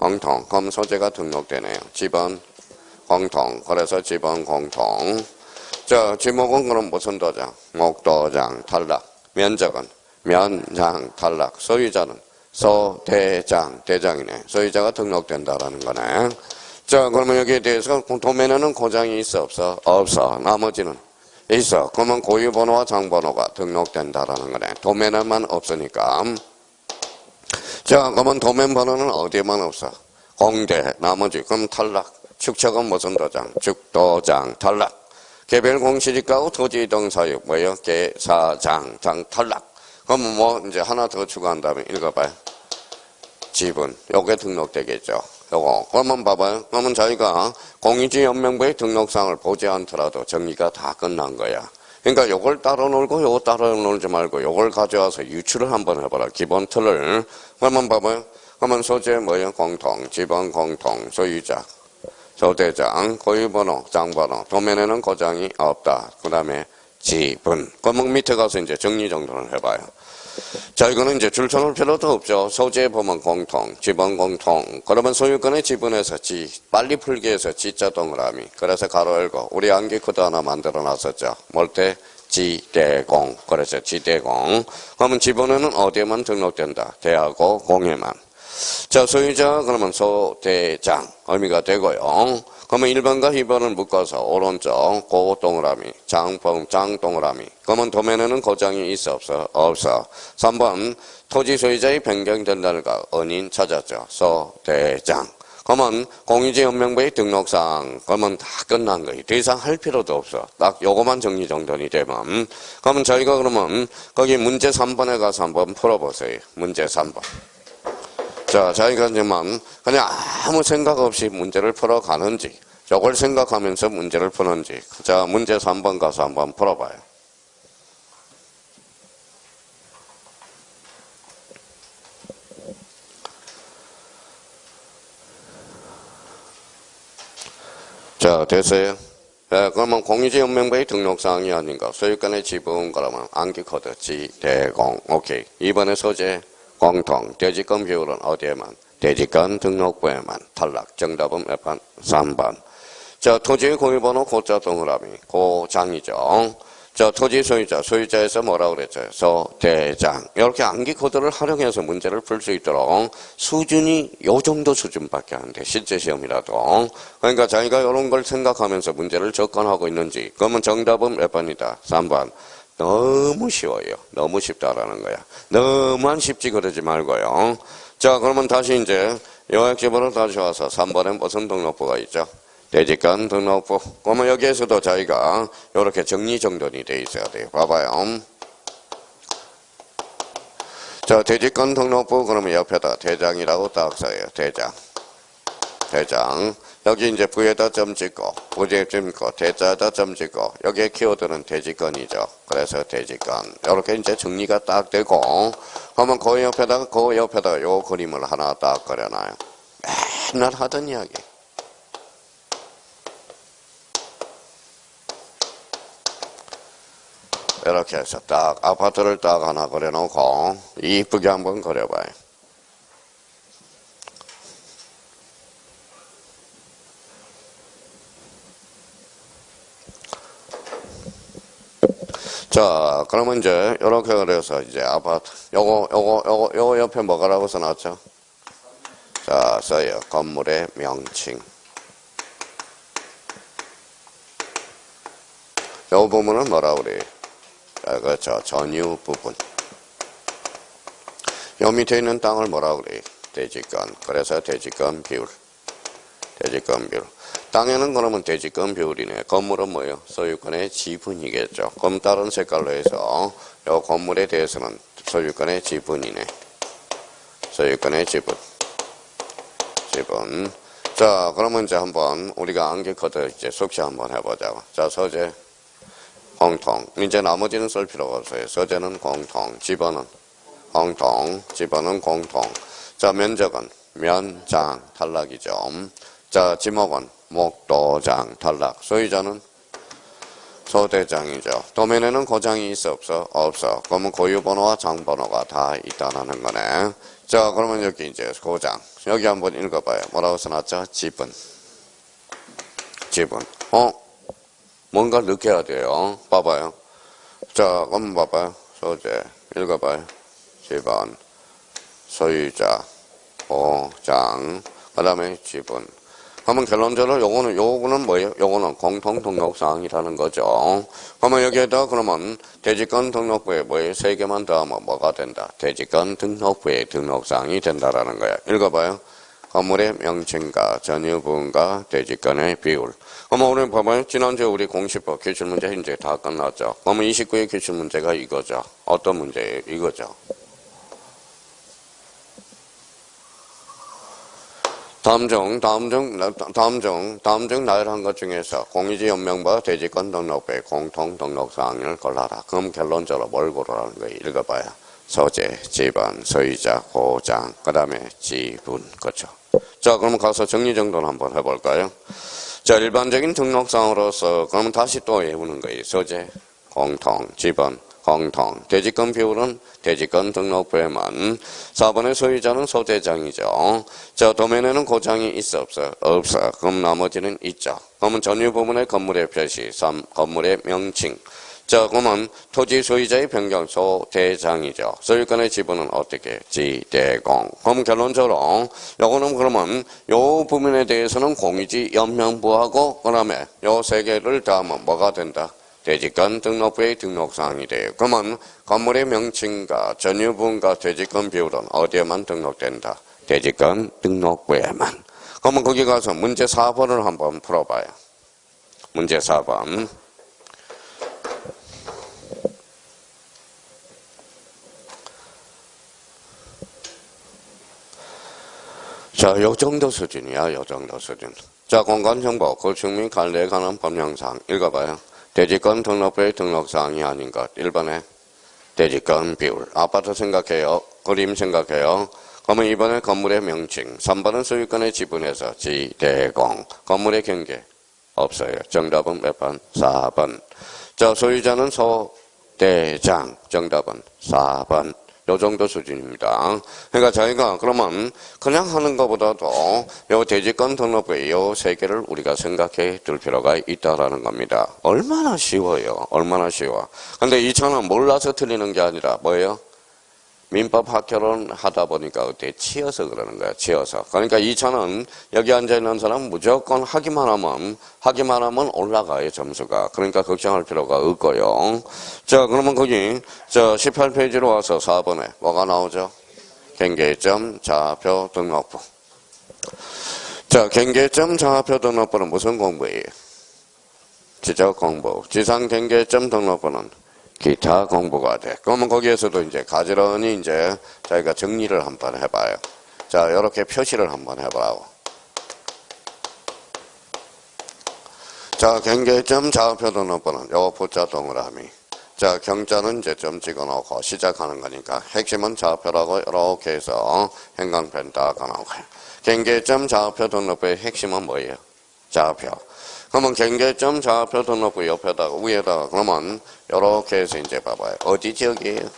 공통. 그럼 소재가 등록되네요. 집은 공통. 그래서 집은 공통. 자, 지목은 그럼 무슨 도장? 목도장 탈락. 면적은 면장 탈락. 소유자는 소대장. 대장이네. 소유자가 등록된다라는 거네. 자, 그러면 여기에 대해서 도면에는 고장이 있어, 없어? 없어. 나머지는 있어. 그러면 고유번호와 장번호가 등록된다라는 거네. 도면에만 없으니까. 자, 그러면 도면 번호는 어디에만 없어? 공대. 나머지. 그럼 탈락. 축척은 무슨 도장? 축도장. 탈락. 개별 공시지가하고 토지 이동 사유. 뭐예요? 계사장. 장 탈락. 그러면 뭐 이제 하나 더 추가한 다음에 읽어봐요. 지분. 요게 등록되겠죠. 요거. 그러면 봐봐요. 그러면 자기가 공유지 연명부의 등록사항을 보지 않더라도 정리가 다 끝난 거야. 그러니까 요걸 따로 놀고 요거 따로 놀지 말고 요걸 가져와서 유추를 한번 해봐라. 기본 틀을. 그러면 봐봐요. 그러면 소재 뭐예요? 공통, 지번 공통, 소유자, 소대장, 고유번호, 장번호, 도면에는 고장이 없다. 그 다음에 지분. 그러면 밑에 가서 이제 정리정돈을 해봐요. 자, 이거는 이제 줄 쳐놓을 필요도 없죠. 소재 보면 공통, 지번 공통. 그러면 소유권의 지분에서 지, 빨리 풀기 위해서 지자 동그라미. 그래서 가로 열고, 우리 암기 코드 하나 만들어 놨었죠. 뭘 때? 지대공. 그래서 지대공. 그러면 지분에는 어디에만 등록된다? 대하고 공에만. 자, 소유자, 그러면 소대장. 의미가 되고요. 그러면 1번과 2번을 묶어서 오른쪽 고 동그라미, 장 동그라미. 그러면 도면에는 고장이 있어 없어? 없어. 3번 토지 소유자의 변경된 날과 은인 찾았죠. 소대장. 그러면 공유지 연명부의 등록사항. 그러면 다 끝난 거예요. 더 이상 할 필요도 없어. 딱 요거만 정리정돈이 되면. 그러면 저희가 그러면 거기 문제 3번에 가서 한번 풀어보세요. 문제 3번. 자, 자기가 이제만 그냥 아무 생각 없이 문제를 풀어가는지, 저걸 생각하면서 문제를 푸는지. 자, 문제 3번 가서 한번 풀어봐요. 자, 됐어요? 자, 그러면 공유지 연명부의 등록사항이 아닌가? 소유권의 지분, 그러면 암기코드, 지대공. 오케이. 2번의 소재. 공통, 대지권 비율은 어디에만? 대지권 등록부에만. 탈락. 정답은 몇 번? 3번. 자, 토지의 고유번호 고자 동그라미. 고장이죠. 자, 토지 소유자, 소유자에서 뭐라고 그랬죠? 소대장. 이렇게 암기 코드를 활용해서 문제를 풀 수 있도록 수준이 요 정도 수준밖에 안 돼. 실제 시험이라도. 그러니까 자기가 이런 걸 생각하면서 문제를 접근하고 있는지. 그러면 정답은 몇 번이다? 3번. 너무 쉬워요. 너무 쉽다라는 거야. 너무만 쉽지 그러지 말고요. 자, 그러면 다시 이제 요약집으로 다시 와서 3번에 무슨 등록부가 있죠? 대지권 등록부. 그러면 여기에서도 자기가 이렇게 정리정돈이 돼 있어야 돼요. 봐봐요. 자, 대지권 등록부 그러면 옆에다 대장이라고 딱 써요. 대장. 여기 이제 부에다 점 찍고, 부에 점 찍고, 대자에다 점 찍고, 여기에 키워드는 대지건이죠. 그래서 대지건. 이렇게 이제 정리가 딱 되고, 그러면 그 옆에다가 요 그림을 하나 딱 그려놔요. 맨날 하던 이야기. 이렇게 해서 딱 아파트를 딱 하나 그려놓고, 이쁘게 한번 그려봐요. 자, 그러면 이제, 요렇게 그려서 이제 아파트, 요거 옆에 뭐가라고 써놨죠? 자, 써요. 건물의 명칭. 요 부분은 뭐라고 그래요? 자, 그렇죠. 전유 부분. 요 밑에 있는 땅을 뭐라고 그래요? 대지권. 그래서 대지권 비율. 대지권 비율. 땅에는 그러면 대지권 비율이네. 건물은 뭐예요? 소유권의 지분이겠죠. 그럼 다른 색깔로 해서 요 건물에 대해서는 소유권의 지분이네. 소유권의 지분. 지분. 자, 그러면 이제 한번 우리가 암기 코드 이제 숙지 한번 해보자고. 자, 소재 공통. 이제 나머지는 쓸 필요가 없어요. 소재는 공통. 지번은 공통. 지번은 공통. 자, 면적은 면장 탈락이죠. 자, 지목은 목도장 탈락. 소유자는 소대장이죠. 도면에는 고장이 있어 없어? 없어. 그러면 고유번호와 장번호가 다 있다는 거네. 자, 그러면 여기 이제 고장. 여기 한번 읽어봐요. 뭐라고 써놨죠? 지분. 지분. 뭔가 넣게 해야 돼요. 봐봐요. 자, 그럼 봐봐요. 소재. 읽어봐요. 지분. 소유자. 보장. 그 다음에 지분. 그러면 결론적으로 요거는 뭐예요? 요거는 공통 등록사항이라는 거죠. 그러면 여기에다 그러면 대지권 등록부에 뭐예요? 3개만 더하면 뭐가 된다? 대지권 등록부의 등록사항이 된다라는 거야. 읽어봐요. 건물의 명칭과 전유부분과 대지권의 비율. 그러면 오늘 봐봐요. 지난주에 우리 공시법 기출문제 이제 다 끝났죠. 그러면 29의 기출문제가 이거죠. 어떤 문제예요? 이거죠. 다음 중 나열한 것 중에서 공유지연명과 대지권 등록부의 공통 등록사항을 골라라. 그럼 결론적으로 뭘 고르라는 거예요? 읽어봐요. 소재, 지번, 소유자, 고장, 그 다음에 지분. 그렇죠. 자, 그럼 가서 정리정돈 한번 해볼까요? 자, 일반적인 등록사항으로서 그러면 다시 또 외우는 거예요. 소재, 공통, 지번, 공통. 대지권 비율은 대지권 등록부에만. 4번의 소유자는 소대장이죠. 자, 도면에는 고장이 있어 없어? 없어. 그럼 나머지는 있죠. 그러면 전유 부분의 건물의 표시, 3. 건물의 명칭. 자, 그러면 토지 소유자의 변경 소대장이죠. 소유권의 지분은 어떻게? 지대공. 그럼 결론적으로 요거는 그러면 요 부분에 대해서는 공유지 연명부하고 그다음에 요 3개를 더하면 뭐가 된다? 대지권 등록부의 등록사항이 돼요. 그러면 건물의 명칭과 전유분과 대지권 비율은 어디에만 등록된다? 대지권 등록부에만. 그러면 거기 가서 문제 4번을 한번 풀어봐요. 문제 4번. 자, 요 정도 수준이야, 요 정도 수준. 자, 공간정보, 건축 및 관리에 관한 법령사항 읽어봐요. 대지권 등록부의 등록사항이 아닌 것. 1번에 대지권 비율. 아파트 생각해요. 그림 생각해요. 그러면 2번에 건물의 명칭. 3번은 소유권의 지분에서 지대공. 건물의 경계. 없어요. 정답은 몇 번? 4번. 자, 소유자는 소대장. 정답은 4번. 요 정도 수준입니다. 그러니까 저희가 그러면 그냥 하는 것보다도 요 대지권 등록부에 요 3개를 우리가 생각해 둘 필요가 있다라는 겁니다. 얼마나 쉬워요. 얼마나 쉬워. 근데 이 차는 몰라서 틀리는 게 아니라 뭐예요? 민법 학교를 하다 보니까 그때 치여서 그러는 거야. 치여서. 그러니까 이 차는 여기 앉아있는 사람은 무조건 하기만 하면 올라가요. 점수가. 그러니까 걱정할 필요가 없고요. 자, 그러면 거기 18페이지로 와서 4번에 뭐가 나오죠? 경계점 좌표 등록부. 자, 경계점 좌표 등록부는 무슨 공부예요? 지적 공부. 지상 경계점 등록부는 기타 공부가 돼. 그러면 거기에서도 이제 가지런히 이제 저희가 정리를 한번 해봐요. 자, 이렇게 표시를 한번 해보라고. 자, 경계점 좌표 등록번호는 요 부자 동그라미. 자, 경자는 이제 점 찍어놓고 시작하는 거니까 핵심은 좌표라고 이렇게 해서 행간편 딱 가놓고요. 경계점 좌표 등록부의 핵심은 뭐예요? 좌표. 그러면 경계점 좌표 등록부 옆에다가 위에다가 그러면 이렇게 해서 이제 봐봐요. 어디 지역이에요?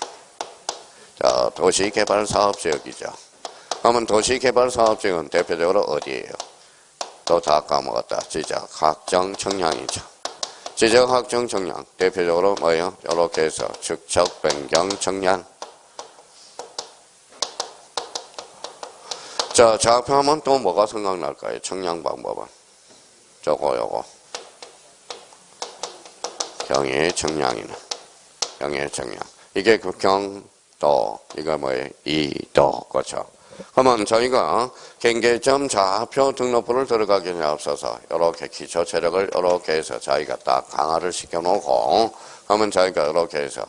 자, 도시개발사업지역이죠. 그러면 도시개발사업지역은 대표적으로 어디예요? 또 다 까먹었다. 지적 확정 청량이죠. 지적 확정 청량 대표적으로 뭐예요? 이렇게 해서 축척 변경 청량. 자, 좌표하면 또 뭐가 생각날까요? 청량 방법은 요거 경의 청량이네. 경의 청량. 이게 그 경도, 이거 뭐예요? 이도, 그렇죠. 그러면 저희가 경계점 좌표 등록부를 들어가기 앞서서 이렇게 기초 체력을 이렇게 해서 저희가 딱 강화를 시켜놓고 그러면 저희가 이렇게 해서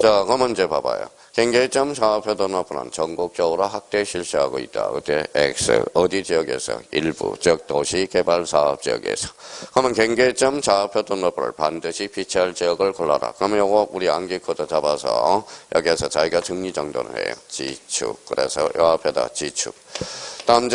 자, 그러면 이제 봐봐요. 경계점 좌표 등록부는 전국적으로 확대 실시하고 있다. 그때 X 어디 지역에서? 일부 즉 도시개발사업 지역에서. 그러면 경계점 좌표 등록부를 반드시 비치할 지역을 골라라. 그러면 요거 우리 암기 코드 잡아서 여기에서 자기가 정리정돈을 해요. 지축. 그래서 요 앞에다 지축. 다음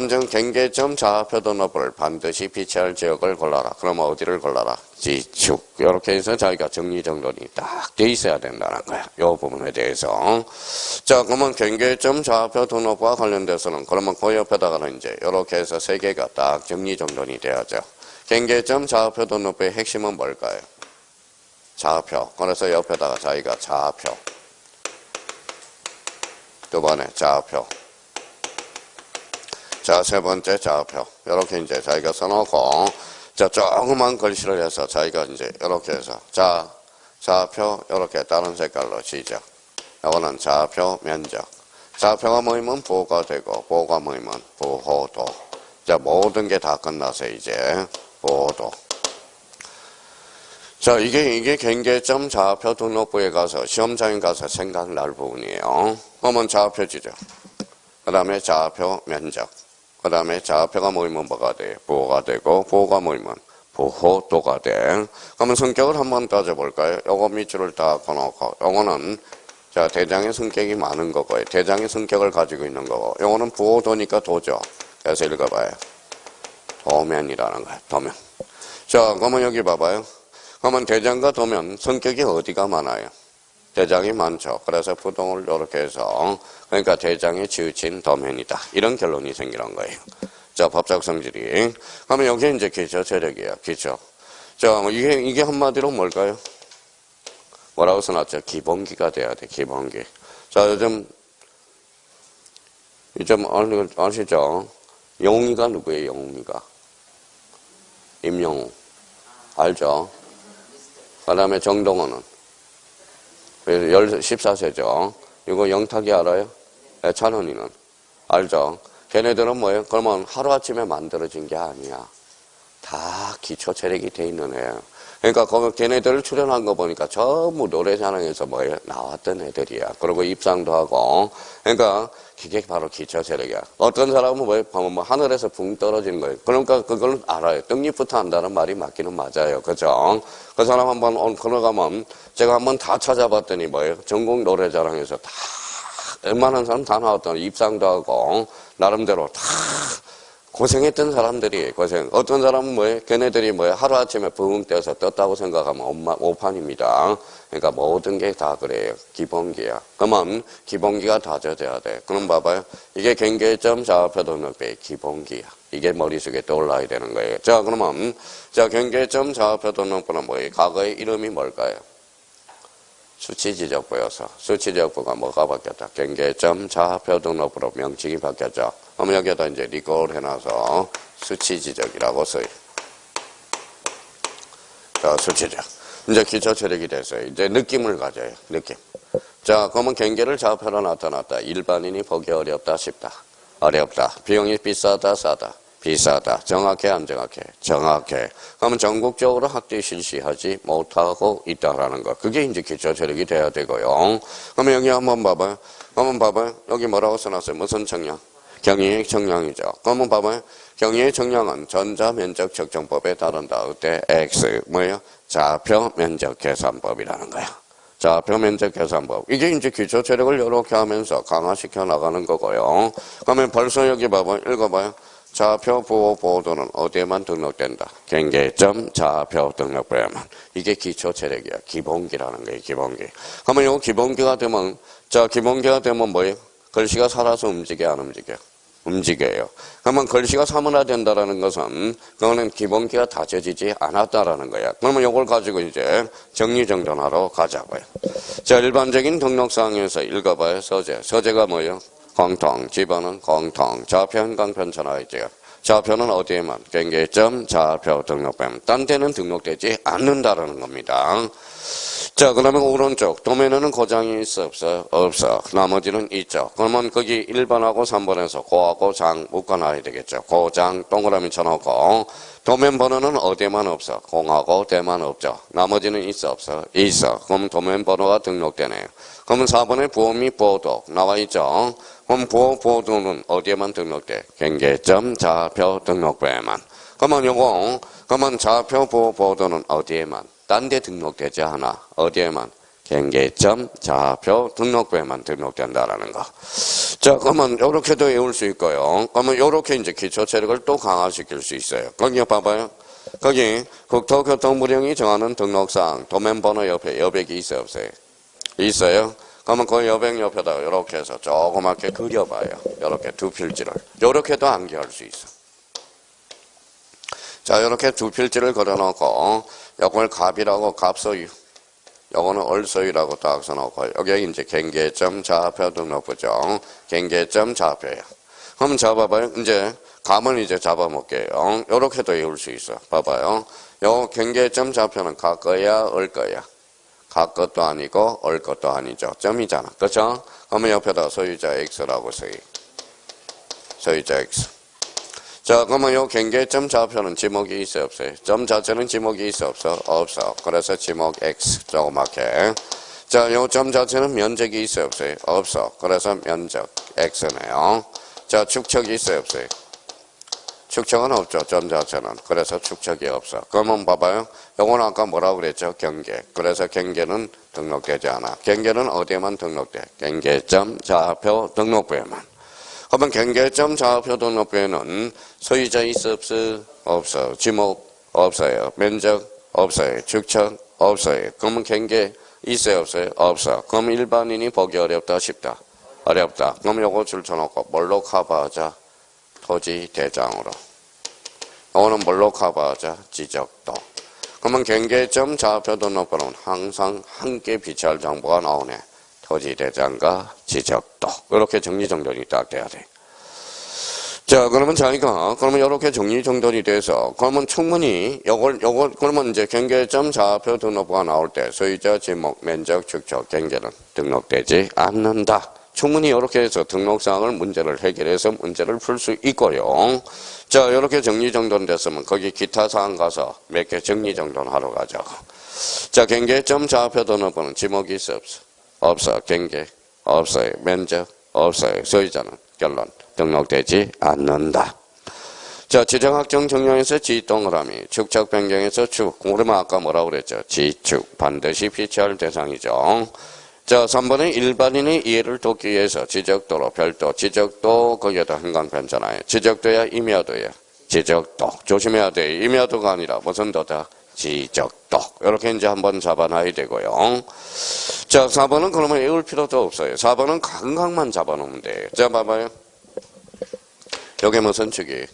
중 경계점 좌표 등록부를 반드시 비치할 지역을 골라라. 그러면 어디를 골라라? 지축. 이렇게 해서 자기가 정리정돈이 딱 돼 있어야 된다는 거야. 이 부분에 대해서. 자, 그러면 경계점 좌표 등록부와 관련돼서는 그러면 그 옆에다가는 이제 이렇게 해서 세 개가 딱 정리정돈이 돼야죠. 경계점 좌표 등록부의 핵심은 뭘까요? 좌표. 그래서 옆에다가 자기가 좌표. 두 번에 좌표. 자, 세 번째 좌표. 이렇게 이제 자기가 써놓고, 자, 조그만 글씨를 해서 자기가 이제 이렇게 해서, 자, 좌표, 이렇게 다른 색깔로 지적. 이거는 좌표 면적. 좌표가 모이면 부호가 되고, 부호가 모이면 부호도. 자, 모든 게 다 끝나서 이제, 부호도. 자, 이게 경계점 좌표 등록부에 가서, 시험장에 가서 생각날 부분이에요. 그러면 좌표 지적. 그 다음에 좌표 면적. 그 다음에 좌표가 모이면 뭐가 돼? 부호가 되고, 부호가 모이면 부호도가 돼. 그러면 성격을 한번 따져볼까요? 요거 밑줄을 딱 꺼놓고, 요거는, 자, 대장의 성격이 많은 거고요. 대장의 성격을 가지고 있는 거고, 요거는 부호도니까 도죠. 그래서 읽어봐요. 도면이라는 거예요. 도면. 자, 그러면 여기 봐봐요. 그러면 대장과 도면, 성격이 어디가 많아요? 대장이 많죠. 그래서 부동을 이렇게 해서 그러니까 대장에 치우친 도면이다. 이런 결론이 생기는 거예요. 자, 법적 성질이. 그러면 여기 이제 기초 체력이에요. 기초. 자, 이게 한마디로 뭘까요? 뭐라고 써놨죠? 기본기가 돼야 돼. 기본기. 자, 요즘 아시죠? 영웅이가 누구예요? 영웅이가 임영웅 알죠? 그 다음에 정동원은 14세죠. 이거 영탁이 알아요? 찬원이는 알죠? 걔네들은 뭐예요? 그러면 하루아침에 만들어진 게 아니야. 다 기초 체력이 돼 있는 애예요. 그러니까 걔네들을 출연한 거 보니까 전부 노래자랑에서 뭐예요? 나왔던 애들이야. 그리고 입상도 하고. 그러니까 그게 바로 기초 체력이야. 어떤 사람은 뭐예요? 뭐 하늘에서 붕 떨어지는 거예요. 그러니까 그걸 알아요. 떡잎부터 안다는 말이 맞기는 맞아요. 그죠? 그 사람 한번 걸어가면 제가 한번 다 찾아봤더니 뭐예요? 전국 노래자랑에서 다 웬만한 사람 다 나왔던 입상도 하고 나름대로 다 고생했던 사람들이 고생. 어떤 사람은 뭐예요? 걔네들이 뭐예요? 하루아침에 붕 떠서 떴다고 생각하면 오판입니다. 그러니까 모든 게 다 그래요. 기본기야. 그러면 기본기가 다져져야 돼. 그럼 봐봐요. 이게 경계점 좌표 등록부의 기본기야. 이게 머릿속에 떠올라야 되는 거예요. 자, 그러면 자, 경계점 좌표 등록부는 뭐예요? 과거의 이름이 뭘까요? 수치지적부여서 수치지적부가 뭐가 바뀌었다? 경계점 좌표 등록부로 명칭이 바뀌었죠. 그럼 여기에다 이제 리콜 해놔서 수치지적이라고 써요. 자, 수치적. 이제 기초 체력이 됐어요. 이제 느낌을 가져요. 느낌. 자, 그러면 경계를 좌표로 나타났다. 일반인이 보기 어렵다, 쉽다. 어렵다. 비용이 비싸다, 싸다. 비싸다. 정확해, 안 정확해? 정확해. 그러면 전국적으로 확대 실시하지 못하고 있다라는 거. 그게 이제 기초 체력이 돼야 되고요. 그러면 여기 한번 봐봐요. 여기 뭐라고 써놨어요? 무슨 청량? 경위의 정량이죠. 그러면 봐봐요. 경위의 정량은 전자면적 측정법에 따른다. 그때 X 뭐예요? 좌표 면적 계산법이라는 거야. 좌표 면적 계산법. 이게 이제 기초 체력을 이렇게 하면서 강화시켜 나가는 거고요. 그러면 벌써 여기 봐봐요. 읽어봐요. 좌표 부호 보호도는 어디에만 등록된다. 경계점 좌표 등록부에만. 이게 기초 체력이야. 기본기라는 거예요. 기본기. 그러면 요 기본기가 되면 기본기가 되면 뭐예요? 글씨가 살아서 움직여 안 움직여? 움직여요. 그러면 글씨가 사문화된다라는 것은 그거는 기본기가 다져지지 않았다라는 거야. 그러면 이걸 가지고 이제 정리정돈하러 가자고요. 자, 일반적인 등록사항에서 읽어봐요. 서재가 뭐예요? 공통, 지번은 공통, 좌표 현강 편차나 있죠. 좌표는 어디에만? 경계점 좌표 등록부에만. 딴 데는 등록되지 않는다라는 겁니다. 자, 그러면 오른쪽 도면에는 고장이 있어 없어? 없어. 나머지는 있죠. 그러면 거기 1번하고 3번에서 고하고 장 묶어놔야 되겠죠. 고장 동그라미 쳐놓고 도면 번호는 어디에만 없어? 공하고 대만 없죠. 나머지는 있어 없어? 있어. 그럼 도면 번호가 등록되네요. 그러면 4번에 부호 및 보호도 나와 있죠. 그럼 보호도는 어디에만 등록돼? 경계점 좌표 등록부에만. 그러면 좌표 보호도는 어디에만? 딴 데 등록되지 않아. 어디에만? 경계점 좌표 등록부에만 등록된다라는 거. 자, 그러면 요렇게도 외울 수 있고요. 그러면 요렇게 이제 기초 체력을 또 강화시킬 수 있어요. 거기 봐봐요. 거기 국토교통부령이 정하는 등록사항 도면 번호 옆에 여백이 있어요, 없어요? 있어요. 그러면 그 여백 옆에다 이렇게 해서 조그맣게 그려봐요. 이렇게 두 필지를. 요렇게도 암기할 수 있어. 자, 이렇게 두 필지를 그려놓고 요걸 갑이라고 갑소유, 요거는 얼소유라고 딱 써놓고 여기 이제 경계점 좌표 등록부죠. 경계점 좌표야. 그럼 잡아봐요. 이제 감을 이제 잡아볼게요. 요렇게도 외울 수 있어. 봐봐요. 요 경계점 좌표는 각 거야, 얼 거야? 각 것도 아니고 얼 것도 아니죠. 점이잖아. 그렇죠? 그러면 옆에다 소유자 X라고 써요. 소유자 X. 자, 그러면 요 경계점 좌표는 지목이 있어요, 없어요? 점 자체는 지목이 있어, 없어? 없어. 그래서 지목 X 조그맣게. 자, 요 점 자체는 면적이 있어요, 없어요? 없어. 그래서 면적 X네요. 자, 축척이 있어요, 없어요? 축척은 없죠, 점 자체는. 그래서 축척이 없어. 그러면 봐봐요. 요거는 아까 뭐라고 그랬죠? 경계. 그래서 경계는 등록되지 않아. 경계는 어디에만 등록돼? 경계점 좌표 등록부에만. 그러면 경계점 좌표 등록부에는 소유자 있어 없어? 없어. 지목 없어요. 면적 없어요. 축척 없어요. 그러면 경계 있어요 없어요? 없어. 그럼 일반인이 보기 어렵다 쉽다? 어렵다. 그럼 요거 줄쳐놓고 뭘로 커버하자? 토지 대장으로. 요거는 뭘로 커버하자? 지적도. 그러면 경계점 좌표 등록부는 항상 함께 비치할 정보가 나오네. 토지 대장과 지적도. 이렇게 정리정돈이 딱 돼야 돼. 자, 그러면 그러면 이렇게 정리정돈이 돼서, 그러면 충분히, 그러면 이제 경계점 좌표 등록부가 나올 때, 소유자, 지목, 면적, 축척, 경계는 등록되지 않는다. 충분히 이렇게 해서 등록사항을 문제를 해결해서 문제를 풀 수 있고요. 자, 이렇게 정리정돈 됐으면, 거기 기타 사항 가서 몇 개 정리정돈 하러 가자고. 자, 경계점 좌표 등록부는 지목이 있어 없어? 없어. 경계 없어요. 면적 없어요. 소유자는 결론 등록되지 않는다. 자, 지정학정 정량에서 지 동그라미, 축척 변경에서 축. 그러면 아까 뭐라고 그랬죠? 지축 반드시 비치할 대상이죠. 자, 3번은 일반인의 이해를 돕기 위해서 지적도로 별도, 지적도 거기에다 행강 편잖아요. 지적도야 임야도야? 지적도. 조심해야 돼. 임야도가 아니라 무슨 도다? 지적도. 이렇게 이제 한번 잡아놔야 되고요. 자, 4번은 그러면 외울 필요도 없어요. 4번은 감각만 잡아놓으면 돼요. 자, 봐봐요. 여기 무슨 축이?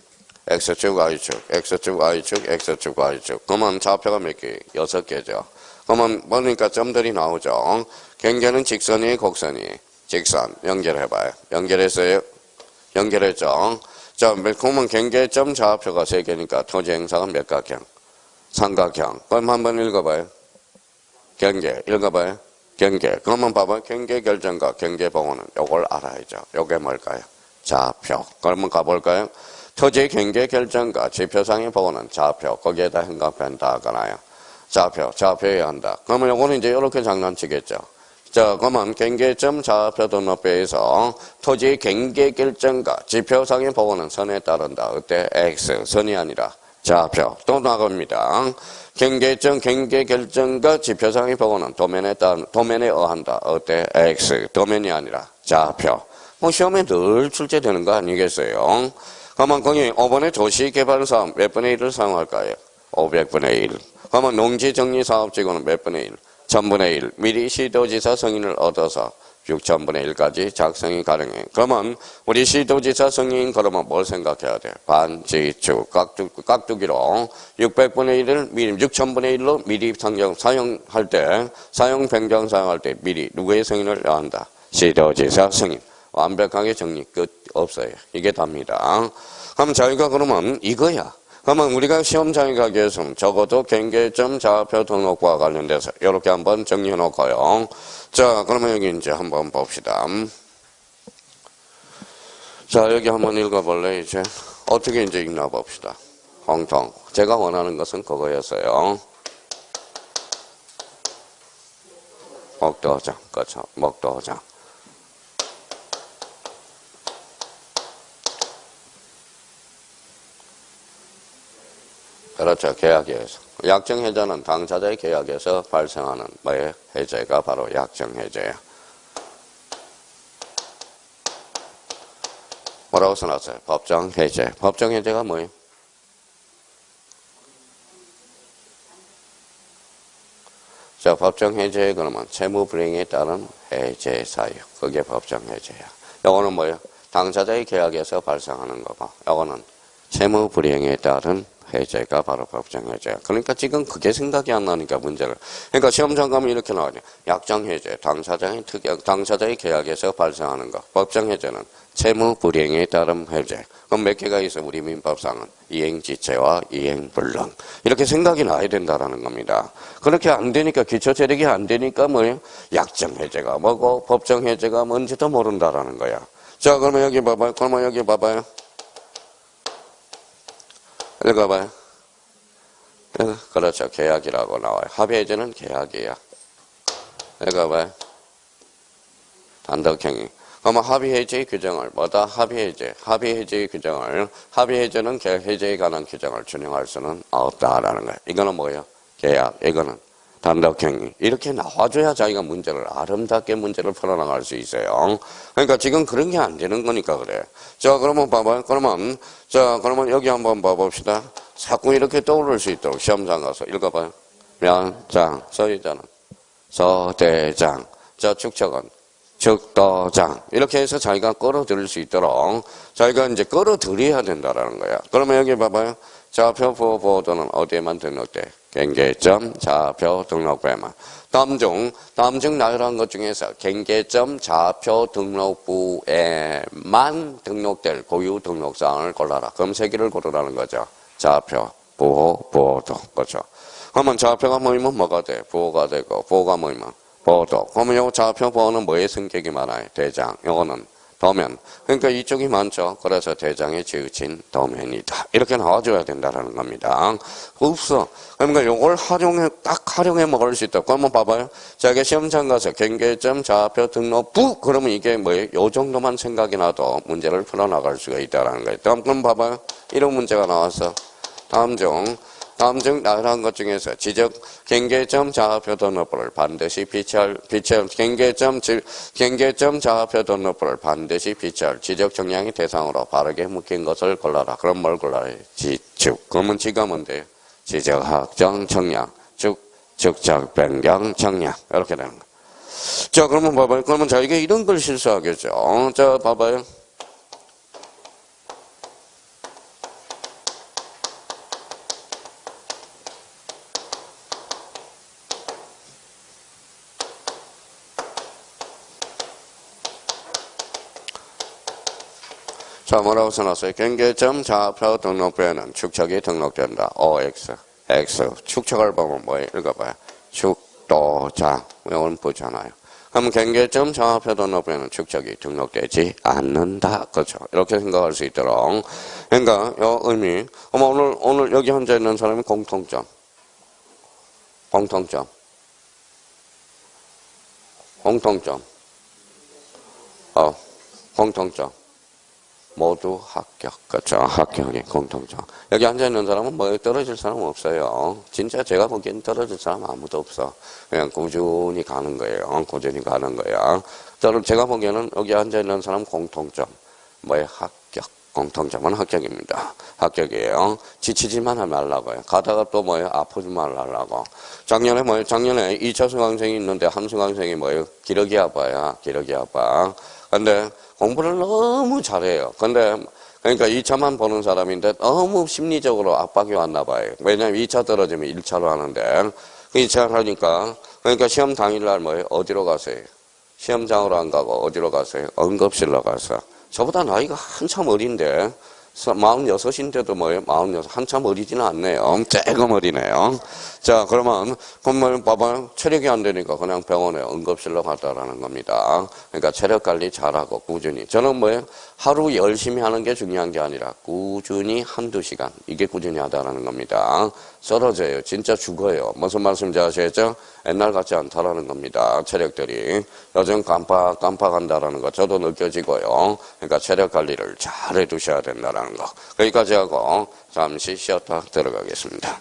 X축, Y축, X축, Y축, X축, Y축. 그러면 좌표가 몇 개? 6개죠. 그러면 뭐니까 점들이 나오죠. 경계는 직선이 곡선이? 직선. 연결해봐요. 연결했어요? 연결했죠. 자, 그러면 경계점 좌표가 3개니까 토지 행사가 몇 각형? 삼각형. 그럼 한번 읽어봐요. 경계. 읽어봐요. 경계. 그러면 봐봐요. 경계 결정과 경계 봉헌은 요걸 알아야죠. 요게 뭘까요? 좌표. 그러면 가볼까요? 토지 경계 결정과 지표상의 봉헌은 좌표. 거기에다 행각편 다 가나요? 좌표. 좌표여야 한다. 그러면 요거는 이제 이렇게 장난치겠죠. 자, 그러면 경계점 좌표 등록표에서 토지 경계 결정과 지표상의 보고는 선에 따른다. 어때? X. 선이 아니라 좌표. 또 나갑니다. 경계점 경계 결정과 지표상의 보고는 도면에 의한다. 어때? X. 도면이 아니라 좌표. 뭐 시험에 늘 출제되는 거 아니겠어요? 그러면 거기 5번의 도시개발사업 몇 분의 1을 사용할까요? 500분의 1. 그러면 농지정리사업지구는 몇 분의 1? 1000분의 1. 미리 시도지사 승인을 얻어서 6000분의 1까지 작성이 가능해. 그러면 우리 시도지사 승인 그러면 뭘 생각해야 돼? 반지축, 깍두기로 600분의 1을 미리 6000분의 1로 미리 사용할 때, 사용 변경 사용할 때 미리 누구의 승인을 한다? 시도지사 승인. 완벽하게 정리 끝 없어요. 이게 답니다. 그럼 저희가 그러면 이거야. 그러면 우리가 시험장에 가기 위해서는 적어도 경계점 좌표 등록과 관련돼서 이렇게 한번 정리해 놓고요. 자, 그러면 여기 이제 한번 봅시다. 자, 여기 한번 읽어볼래, 이제. 어떻게 이제 읽나 봅시다. 공통. 제가 원하는 것은 그거였어요. 목도장. 그렇죠. 목도장. 그렇죠. 계약에서. 약정해제는 당사자의 계약에서 발생하는 뭐의 해제가 바로 약정해제야. 뭐라고 써놨어요? 법정해제. 법정해제가 뭐예요? 자, 법정해제 그러면 채무불이행에 따른 해제 사유. 그게 법정해제야. 요거는 뭐예요? 당사자의 계약에서 발생하는 거고. 요거는 채무불이행에 따른 해제가 바로 법정해제야. 그러니까 지금 그게 생각이 안 나니까 문제를. 그러니까 시험장 가면 이렇게 나와요. 약정해제, 당사자의 계약에서 발생하는 것. 법정해제는 채무불이행에 따른 해제. 그럼 몇 개가 있어? 우리 민법상은 이행지체와 이행불능. 이렇게 생각이 나야 된다라는 겁니다. 그렇게 안 되니까 기초재력이 안 되니까 뭐예요? 약정해제가 뭐고 법정해제가 뭔지도 모른다라는 거야. 자, 그러면 여기 봐봐요. 그러면 여기 봐봐요. 읽어봐요. 그렇죠. 계약이라고 나와요. 합의해제는 계약이야. 읽어봐요. 단독행위. 그러면 합의해제의 규정을 뭐다? 합의해제의 규정을 합의해제는 해제에 관한 규정을 준용할 수는 없다라는 거예요. 이거는 뭐예요? 계약. 이거는 단독행위. 이렇게 나와줘야 자기가 아름답게 문제를 풀어나갈 수 있어요. 그러니까 지금 그런 게 안 되는 거니까 그래. 자, 그러면 봐봐요. 그러면 여기 한번 봐봅시다. 자꾸 이렇게 떠오를 수 있도록 시험장 가서 읽어봐요. 면장, 서의자는 서대장. 자, 축척은 즉도장. 이렇게 해서 자기가 끌어들일 수 있도록 자기가 이제 끌어들여야 된다라는 거야. 그러면 여기 봐봐요. 좌표 보호도는 어디에만 등록돼? 경계점 좌표 등록부에만. 다음 중 나열한 것 중에서 경계점 좌표 등록부에만 등록될 고유 등록사항을 골라라. 그럼 세 개를 고르라는 거죠. 좌표, 보호도. 그렇죠. 그러면 좌표가 모이면 뭐가 돼? 보호가 되고, 보호가 모이면 보호도. 그러면 요 좌표 보호는 뭐의 성격이 많아요? 대장. 요거는 도면. 그러니까 이쪽이 많죠. 그래서 대장에 지으친 도면이다. 이렇게 나와줘야 된다는 겁니다. 없어. 그러니까 요걸 딱 활용해 먹을 수 있다. 그러면 봐봐요. 자기 시험장 가서 경계점 좌표 등록부. 그러면 이게 뭐예요? 요 정도만 생각이 나도 문제를 풀어나갈 수가 있다는 거예요. 그럼 봐봐요. 이런 문제가 나왔어. 다음 중 나열한 것 중에서 경계점 좌표 등록부를 반드시 경계점 좌표 등록부를 반드시 비치할 지적 정량의 대상으로 바르게 묶인 것을 골라라. 그럼 뭘 골라야 해? 지축. 그러면 지가 뭔데요? 지적 확정 정량, 축적 변경 정량. 이렇게 되는 거. 자, 그러면 봐봐요. 그러면 자기가 이런 걸 실수하겠죠. 자, 봐봐요. 자, 뭐라고 써놨어요? 경계점 좌표 등록부에는 축척이 등록된다. OX, X. 축척을 보면 뭐예요? 읽어봐요. 축도장. 이건 보잖아요. 그럼 경계점 좌표 등록부에는 축척이 등록되지 않는다. 그렇죠. 이렇게 생각할 수 있도록. 그러니까, 요 의미. 오늘 여기 혼자 있는 사람이 공통점. 공통점. 공통점. 모두 합격. 그렇죠. 합격이 공통점. 여기 앉아있는 사람은 뭐 떨어질 사람 없어요. 진짜 제가 보기엔 떨어질 사람 아무도 없어. 그냥 꾸준히 가는 거예요. 꾸준히 가는 거야. 제가 보기에는 여기 앉아있는 사람 공통점. 뭐예요? 합격. 공통점은 합격입니다. 합격이에요. 지치지만 말라고요. 가다가 또 뭐예요? 아프지 말라고. 작년에 2차 수강생이 있는데 한 수강생이 뭐예요? 기러기 아파야. 기러기 아파. 근데 공부를 너무 잘해요. 근데 그러니까 2차만 보는 사람인데 너무 심리적으로 압박이 왔나 봐요. 왜냐면 2차 떨어지면 1차로 하는데 2차 하니까 그러니까 시험 당일날 뭐예요? 어디로 가세요? 시험장으로 안 가고 어디로 가세요? 응급실로 가서. 저보다 나이가 한참 어린데 46인데도 뭐예요? 46 한참 어리지는 않네요. 조금 어리네요. 자, 그러면 봐봐요. 체력이 안 되니까 그냥 병원에 응급실로 갔다라는 겁니다. 그러니까 체력 관리 잘하고 꾸준히. 저는 뭐예요? 하루 열심히 하는 게 중요한 게 아니라 꾸준히 한두 시간. 이게 꾸준히 하다라는 겁니다. 쓰러져요. 진짜 죽어요. 무슨 말씀인지 아시겠죠? 옛날 같지 않다라는 겁니다. 체력들이. 요즘 깜빡한다라는 거 저도 느껴지고요. 그러니까 체력 관리를 잘 해두셔야 된다라는 거. 여기까지 하고 잠시 쉬었다 들어가겠습니다.